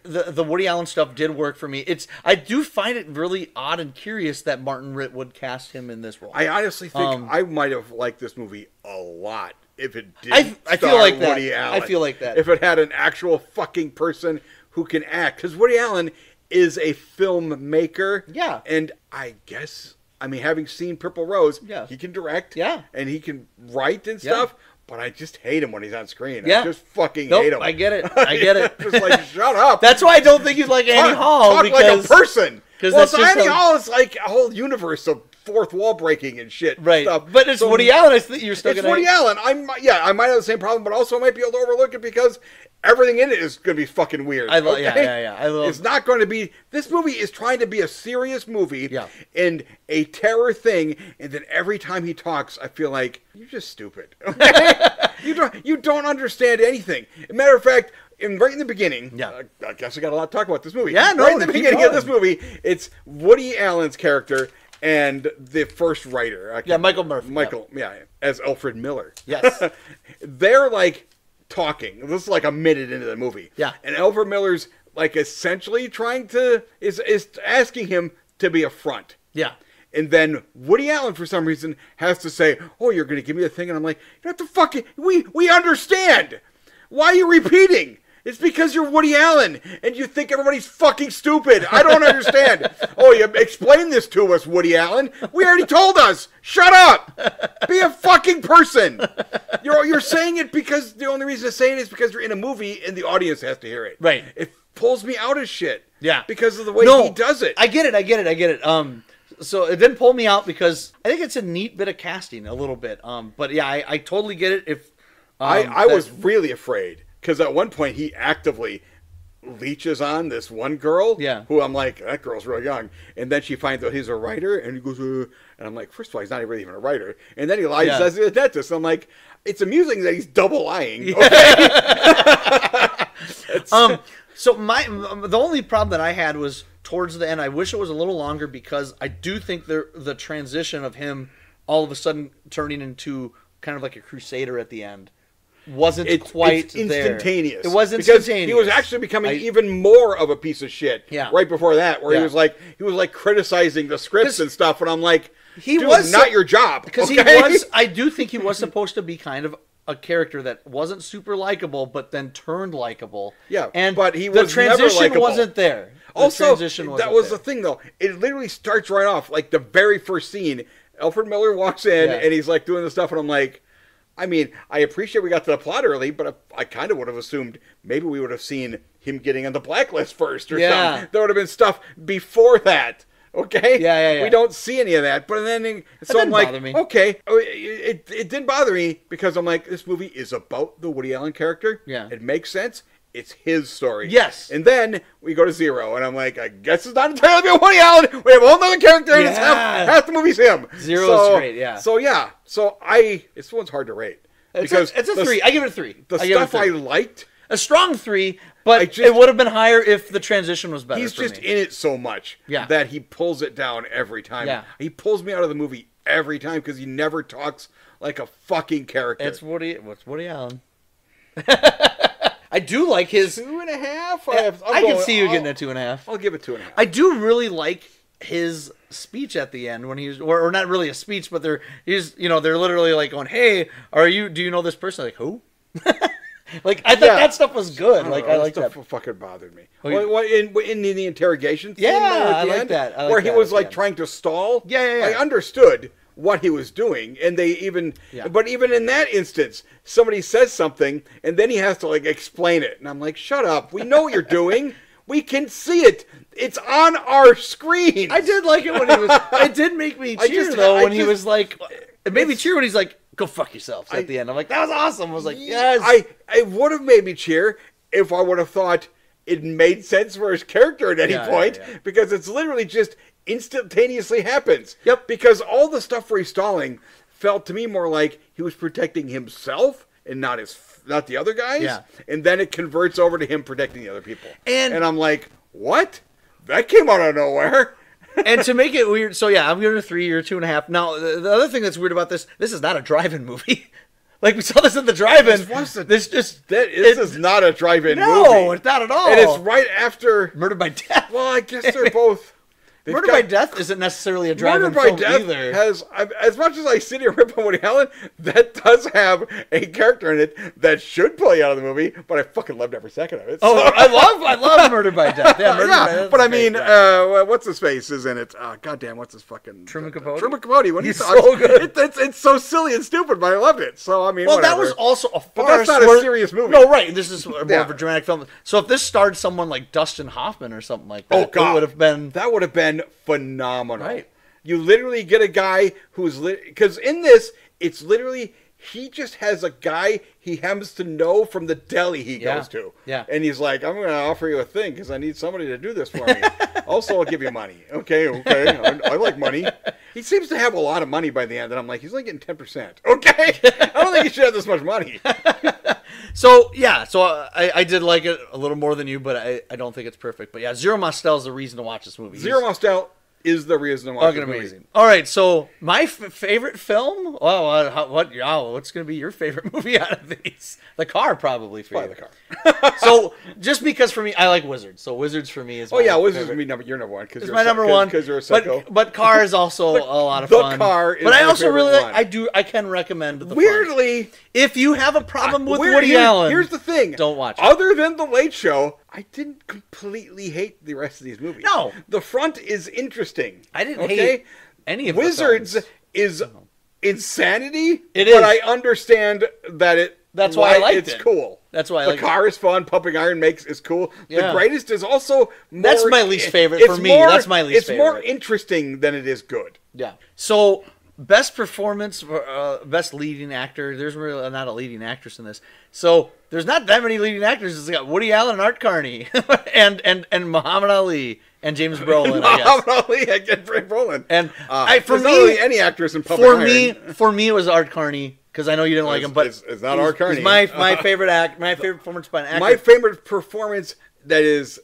the Woody Allen stuff did work for me. I do find it really odd and curious that Martin Ritt would cast him in this role. I honestly think I might have liked this movie a lot if it did. I feel like that. Woody Allen. I feel like that. If it had an actual fucking person who can act, because Woody Allen is a filmmaker. Yeah. And I guess I mean, having seen Purple Rose, Yeah. he can direct, Yeah. and he can write and Yeah. stuff. But I just hate him when he's on screen. Yeah. I just fucking Nope, hate him. I get it. I get it. Just like, shut up. That's why I don't think you'd like Annie Hall. Talk because like a person. Because Well, that's just Annie Hall is like a whole universe of fourth wall breaking and shit. Right. Stuff. But it's So, Woody Allen. I think you're still It's going to... Woody Allen. I might have the same problem, but also I might be able to overlook it because everything in it is going to be fucking weird. Yeah. It's not going to be... This movie is trying to be a serious movie Yeah. and a terror thing, and then every time he talks, I feel like, you're just stupid. Okay? you don't understand anything. Matter of fact... right in the beginning, I guess I got a lot to talk about this movie. Yeah, no, right in the beginning of this movie, it's Woody Allen's character and the first writer. Michael Murphy. Michael, as Alfred Miller. Yes. They're like talking. This is like a minute into the movie. Yeah. And Alfred Miller's like essentially is asking him to be a front. Yeah. And then Woody Allen, for some reason, has to say, "Oh, you're going to give me a thing," and I'm like, "You have to fucking we understand. Why are you repeating?" It's because you're Woody Allen, and you think everybody's fucking stupid. I don't understand. Oh, you explain this to us, Woody Allen. We already told us. Shut up. Be a fucking person. You're saying it because the only reason to say it is because you're in a movie and the audience has to hear it. Right. It pulls me out of shit. Yeah. Because of the way he does it. I get it. So it didn't pull me out because I think it's a neat bit of casting a little bit. But yeah, I totally get it. If I was really afraid. Because at one point, he actively leeches on this one girl. Yeah. Who I'm like, that girl's real young. And then she finds out he's a writer. And he goes, and I'm like, first of all, he's not really even a writer. And then he lies and says he's a dentist. I'm like, it's amusing that he's double lying. Okay? So the only problem that I had was towards the end. I wish it was a little longer because I do think the transition of him all of a sudden turning into kind of like a crusader at the end wasn't quite instantaneous. There. It was instantaneous. Because he was actually becoming even more of a piece of shit right before that, where he was like criticizing the scripts and stuff, and I'm like, dude, not your job. Because I do think he was supposed to be kind of a character that wasn't super likable, but then turned likable. Yeah, and but the transition wasn't there. Also, that was the thing, though. It literally starts right off, like the very first scene. Alfred Miller walks in, and he's like doing the stuff, and I'm like, I mean, I appreciate we got to the plot early, but I kind of would have assumed maybe we would have seen him getting on the blacklist first or something. There would have been stuff before that. Okay? Yeah. We don't see any of that. But then, so I'm like, okay. It didn't bother me because I'm like, this movie is about the Woody Allen character. Yeah. It makes sense. It's his story. Yes. And then we go to Zero, and I'm like, I guess it's not entirely about Woody Allen. We have a whole other character, and it's half the movie's him. Zero's great, yeah. So, this one's hard to rate. It's a 3. I give it a 3. The stuff I liked. A strong 3, but it would have been higher if the transition was better. He's just in it so much that he pulls it down every time. Yeah. He pulls me out of the movie every time because he never talks like a fucking character. It's Woody Allen. I do like his 2.5. I can see you getting a 2.5. I'll give it 2.5. I do really like his speech at the end when he's, or not really a speech, but they're literally like going, "Hey, do you know this person?" Like, who? Like, I thought that stuff was good. I like that. Stuff fucking bothered me. In the interrogation scene, I like that. Where he was like trying to stall. Yeah. I understood what he was doing, and but even in that instance, somebody says something, and then he has to like explain it, and I'm like, shut up. We know what you're doing. We can see it. It's on our screen. I did like it when he was. It did make me cheer when he was like. It made me cheer when he's like, "Go fuck yourselves" at the end. I'm like, that was awesome. I was like, yes. I would have made me cheer if I would have thought it made sense for his character at any point, because it's literally just instantaneously happens. Yep. Because all the stuff where he's stalling felt to me more like he was protecting himself and not the other guys. Yeah. And then it converts over to him protecting the other people. And I'm like, what? That came out of nowhere. And to make it weird, so I'm giving it a 3 or 2.5. Now, the other thing that's weird about this is not a drive-in movie. Like, we saw this at the drive-in. This is not a drive-in movie. No, it's not at all. And it's right after Murdered by Death. Well, I guess they're both. Murder by Death isn't necessarily a drive-in film either. Has, as much as I sit here and rip on Woody Allen, that does have a character in it that should pull you out of the movie, but I fucking loved every second of it. So. Oh, I love Murder by Death. Yeah, Murder by Death. But I mean, what's his face is in it? Goddamn, what's his fucking... Truman Capote? Truman Capote. When he's so good. It's so silly and stupid, but I loved it. So, I mean, well, whatever. That was also a farce. But that's not a serious movie. No, right. This is more of a dramatic film. So if this starred someone like Dustin Hoffman or something like that, it would have been... That would have been phenomenal. Right. You literally get a guy who's... Because in this, it's literally... He just has a guy he happens to know from the deli he goes to. Yeah. And he's like, I'm going to offer you a thing because I need somebody to do this for me. Also, I'll give you money. Okay. I like money. He seems to have a lot of money by the end. And I'm like, he's only getting 10%. Okay. I don't think he should have this much money. So I did like it a little more than you, but I don't think it's perfect. But yeah, Zero Mostel is the reason to watch this movie. Zero Mostel is the reason to watch this movie. Amazing. All right, so my favorite film. Well, what's going to be your favorite movie out of these? The Car, probably for you. The Car. So just because for me, I like Wizards. So Wizards for me is. Wizards would be your number one because it's my number one because you're a psycho. But Car is also a lot of fun. The Car is. But I also really like. I can recommend the. Weirdly, if you have a problem with Woody Allen, here's the thing. Don't watch it. Other than The Late Show, I didn't completely hate the rest of these movies. No, The Front is interesting. I didn't hate any of Wizards is insanity. It is, but I understand that That's why I liked it. It's cool. That's why the Car is fun. Pumping Iron is cool. Yeah. The Greatest is also more... That's my least favorite for me. That's my least favorite. It's more interesting than it is good. Yeah. So, best performance for best leading actor. There's really not a leading actress in this. So, there's not that many leading actors. It's got Woody Allen and Art Carney and Muhammad Ali and James Brolin, I guess. Muhammad Ali and Brolin. And for me, not really any actors in Pumping Iron. For me, it was Art Carney. Because I know you didn't like him, but it's not Art Carney. He's my favorite my favorite performance by an actor. My favorite performance that is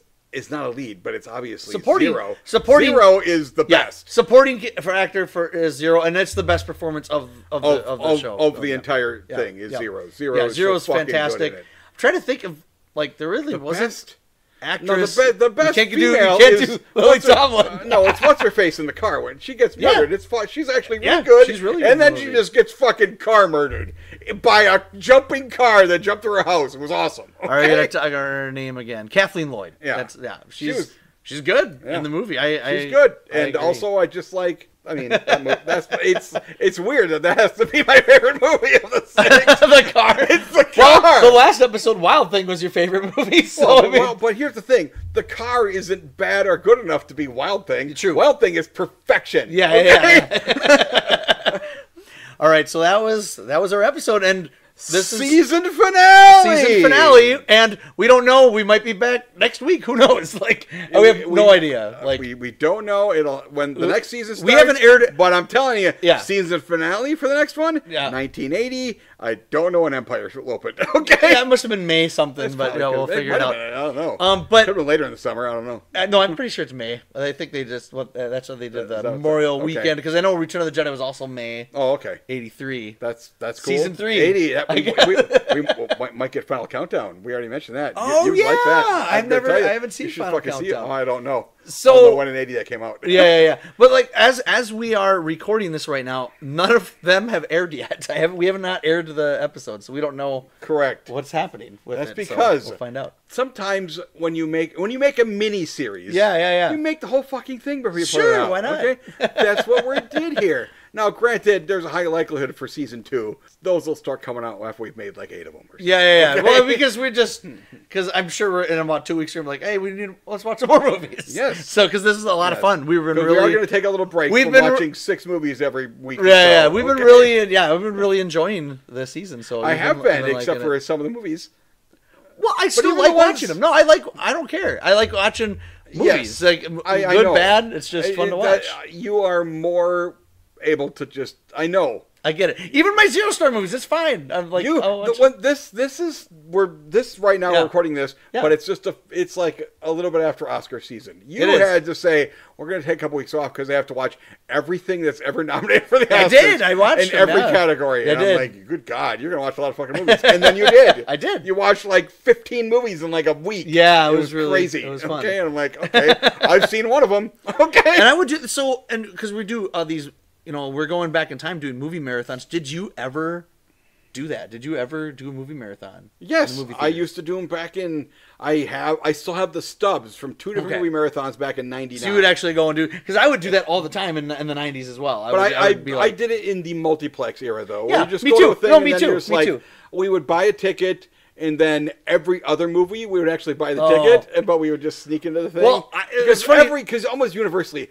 not a lead, but it's obviously Zero. Zero is the best. Supporting for actor is Zero, and it's the best performance of the show. Of the entire thing is Zero. Zero is fantastic. I'm trying to think of there really wasn't. Actress. No, the best female is Lily Tomlin. No, it's what's her face in the car when she gets murdered. It's she's actually really good. She's really good. And then she just gets fucking car murdered by a jumping car that jumped through her house. It was awesome. Okay? All right, I gotta tell her name again. Kathleen Lloyd. Yeah, she's good in the movie. She's good, and also I just like. I mean, it's weird that has to be my favorite movie of the six. The Car. It's The Car. Well, the last episode, Wild Thing, was your favorite movie. So but here's the thing: The Car isn't bad or good enough to be Wild Thing. True. Wild Thing is perfection. Yeah. Okay? Yeah. All right, so that was our episode, and this is season finale, and we don't know. We might be back next week. Who knows? We have no idea. We don't know. It'll when the next season starts. We haven't aired it, but I'm telling you, season finale for the next one. 1980. I don't know when Empire will open. Okay, that must have been May something, but we'll figure it out. I don't know. But could have been later in the summer. I don't know. No, I'm pretty sure it's May. I think they just that's what they did the Memorial weekend because I know Return of the Jedi was also May. Oh, okay. 83. That's cool. Season 3. 80. We might get Final Countdown. We already mentioned that. Oh, you like that. I haven't seen Final Countdown. See it. Oh, I don't know. So I don't know when in 80 that came out. Yeah. But as we are recording this right now, none of them have aired yet. We have not aired the episode, so we don't know. Correct. What's happening with That's it. because we'll find out. Sometimes when you make a mini series, you make the whole fucking thing before you put sure, it out. Why not? Okay, that's what we did here. Now, granted, there's a high likelihood for season 2. Those will start coming out after we've made 8 of them. Or something. Yeah. Okay? Well, because I'm sure we're in about 2 weeks. We're like, hey, let's watch some more movies. Yes. So because this is a lot of fun. We are going to take a little break from watching 6 movies every week. Yeah. We've been really enjoying this season. So I have been, except for some of the movies. Well, I still like watching them. No, I don't care. I like watching movies. Yes, good, bad. It's just fun to watch. You are more able to just. I know. I get it. Even my 0-star movies, it's fine. I'm like, this right now we're recording this, but it's like a little bit after Oscar season. You had to say we're going to take a couple weeks off because I have to watch everything that's ever nominated for the Oscars. I did. I watched in every category. And I'm like, good God, you're going to watch a lot of fucking movies. And then you did. I did. You watched like 15 movies in like a week. Yeah, it was really crazy. It was fun. Okay, and I'm like, okay, I've seen one of them. Okay, and I would do so, and because we do these, we're going back in time doing movie marathons. Did you ever do that? Did you ever do a movie marathon? Yes, I used to do them back in. I still have the stubs from 2 different movie marathons back in '99. So you would actually go and do, because I would do that all the time in the '90s as well. I did it in the multiplex era though. Yeah, we would just me go too. to a thing No, and me then too. you're just Me like, too. We would buy a ticket. And then every other movie, we would actually buy the ticket, but we would just sneak into the thing. Well, because almost universally,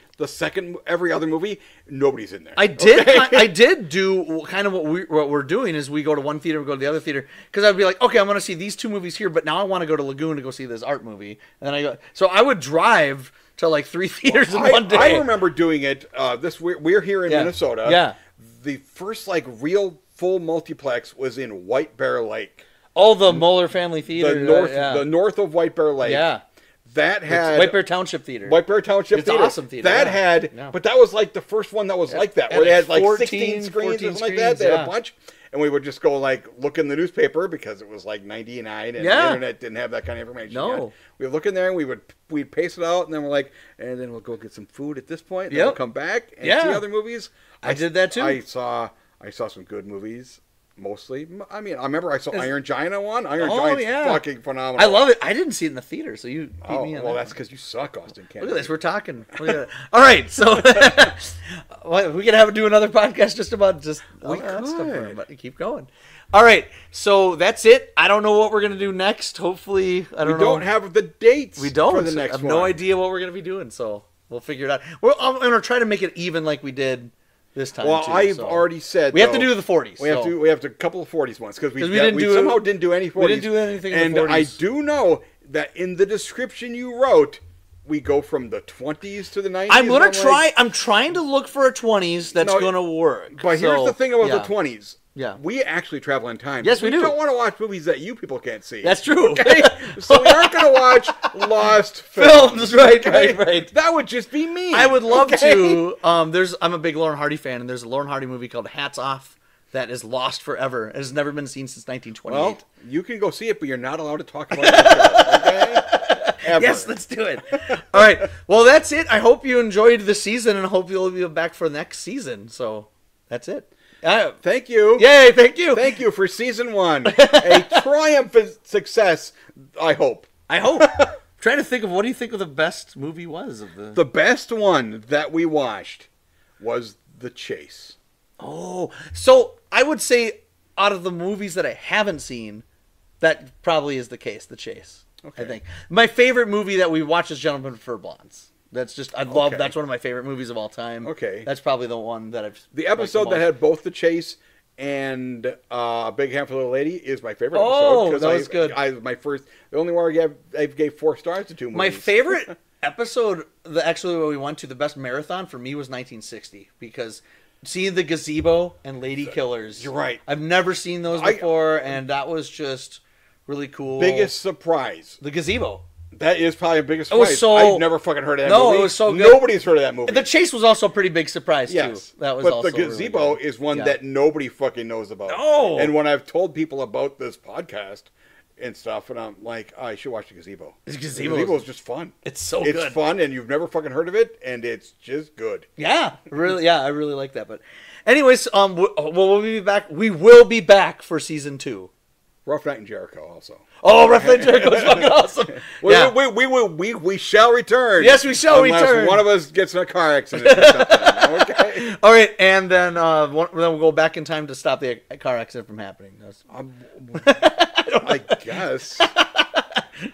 every other movie, nobody's in there. I did do kind of what we're doing is we go to one theater, we go to the other theater, because I'd be like, okay, I'm going to see these 2 movies here, but now I want to go to Lagoon to go see this art movie, and then I go. So I would drive to like 3 theaters in one day. I remember doing it. We're here in Minnesota. Yeah. The first real full multiplex was in White Bear Lake. Oh, the Moeller Family Theater. The north of White Bear Lake. Yeah. That had... White Bear Township Theater. White Bear Township Theater. It's an awesome theater. That had... Yeah. But that was like the first one that was like that, where they had like 16 screens or something like that. They had a bunch. And we would just go look in the newspaper because it was like 99 and the internet didn't have that kind of information. No. Yet. We would look in there and we'd pace it out and then we're like, and then we'll go get some food at this point. Then we'll come back and see other movies. I did that too. I saw some good movies. Mostly. I mean, I remember I saw Iron Giant on one. Iron Giant's fucking phenomenal. I love it. I didn't see it in the theater, so you beat me on well, that. That's because you suck, Austin Kennedy. Look at this. We're talking. Look at all right, so we can do another podcast just about all that stuff. But keep going. All right, so that's it. I don't know what we're going to do next. Hopefully, I don't know. We don't have the dates for the next one. I have no one. idea what we're going to be doing, so we'll figure it out. I'm going to try to make it even like we did this time. Well, I've already said we have to do the 40s. We have to a couple of 40s ones because we somehow didn't do any 40s. We didn't do anything in the 40s. And I do know that in the description you wrote, we go from the 20s to the 90s. I'm trying to look for a 20s that's going to work. But here's the thing about the 20s. Yeah. We actually travel in time. Yes, we do. We don't want to watch movies that you people can't see. That's true. Okay? So we aren't going to watch lost films. Right. That would just be me. I would love to. I'm a big Lauren Hardy fan, and there's a Lauren Hardy movie called Hats Off that is lost forever. It has never been seen since 1928. Well, you can go see it, but you're not allowed to talk about it. Okay? Ever. Yes, let's do it. All right. Well, that's it. I hope you enjoyed the season, and I hope you'll be back for next season. So that's it. Thank you. Yay, thank you. Thank you for season 1. A triumphant success, I hope. Trying to think of what do you think of the best movie was of the... The best one that we watched was The Chase. Oh, so I would say out of the movies that I haven't seen, that probably is the case, The Chase. Okay. I think. My favorite movie that we watched is Gentlemen Prefer Blondes. That's just, that's one of my favorite movies of all time. Okay. That's probably the one that I've... The episode that had both The Chase and Big Hand for Little Lady is my favorite episode. Oh, that was good. The only one I gave 4 stars to 2 movies. My favorite episode, where we went to, the best marathon for me was 1960, because seeing the gazebo and Lady Killers. You're right. I've never seen those before, and that was just really cool. Biggest surprise. The gazebo. That is probably the biggest surprise. I've never fucking heard of that movie. No, it was so good. Nobody's heard of that movie. The Chase was also a pretty big surprise, too. That was but the gazebo really is one that nobody fucking knows about. No. And when I've told people about this podcast and stuff, and I'm like, I should watch the gazebo. The gazebo is just fun. It's good. It's fun, and you've never fucking heard of it, and it's just good. Yeah, really. Yeah, I really like that. But anyways, we'll be back. We will be back for season 2. Rough Night in Jericho also. Oh, Rough Night in Jericho is fucking awesome. We shall return. Yes, we shall return. Unless one of us gets in a car accident or something. Okay. All right, and then we'll go back in time to stop the car accident from happening. I guess.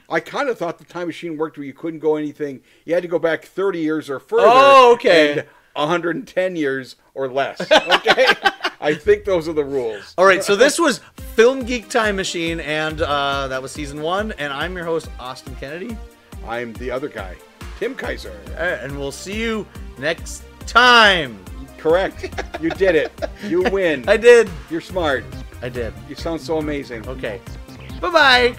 I kind of thought the time machine worked where you couldn't go anything. You had to go back 30 years or further. Oh, okay. And 110 years or less. Okay. I think those are the rules. All right, so this was Film Geek Time Machine, and that was season 1. And I'm your host, Austin Kennedy. I'm the other guy, Tim Kaiser. All right, and we'll see you next time. Correct. You did it. You win. I did. You're smart. I did. You sound so amazing. Okay. Bye-bye.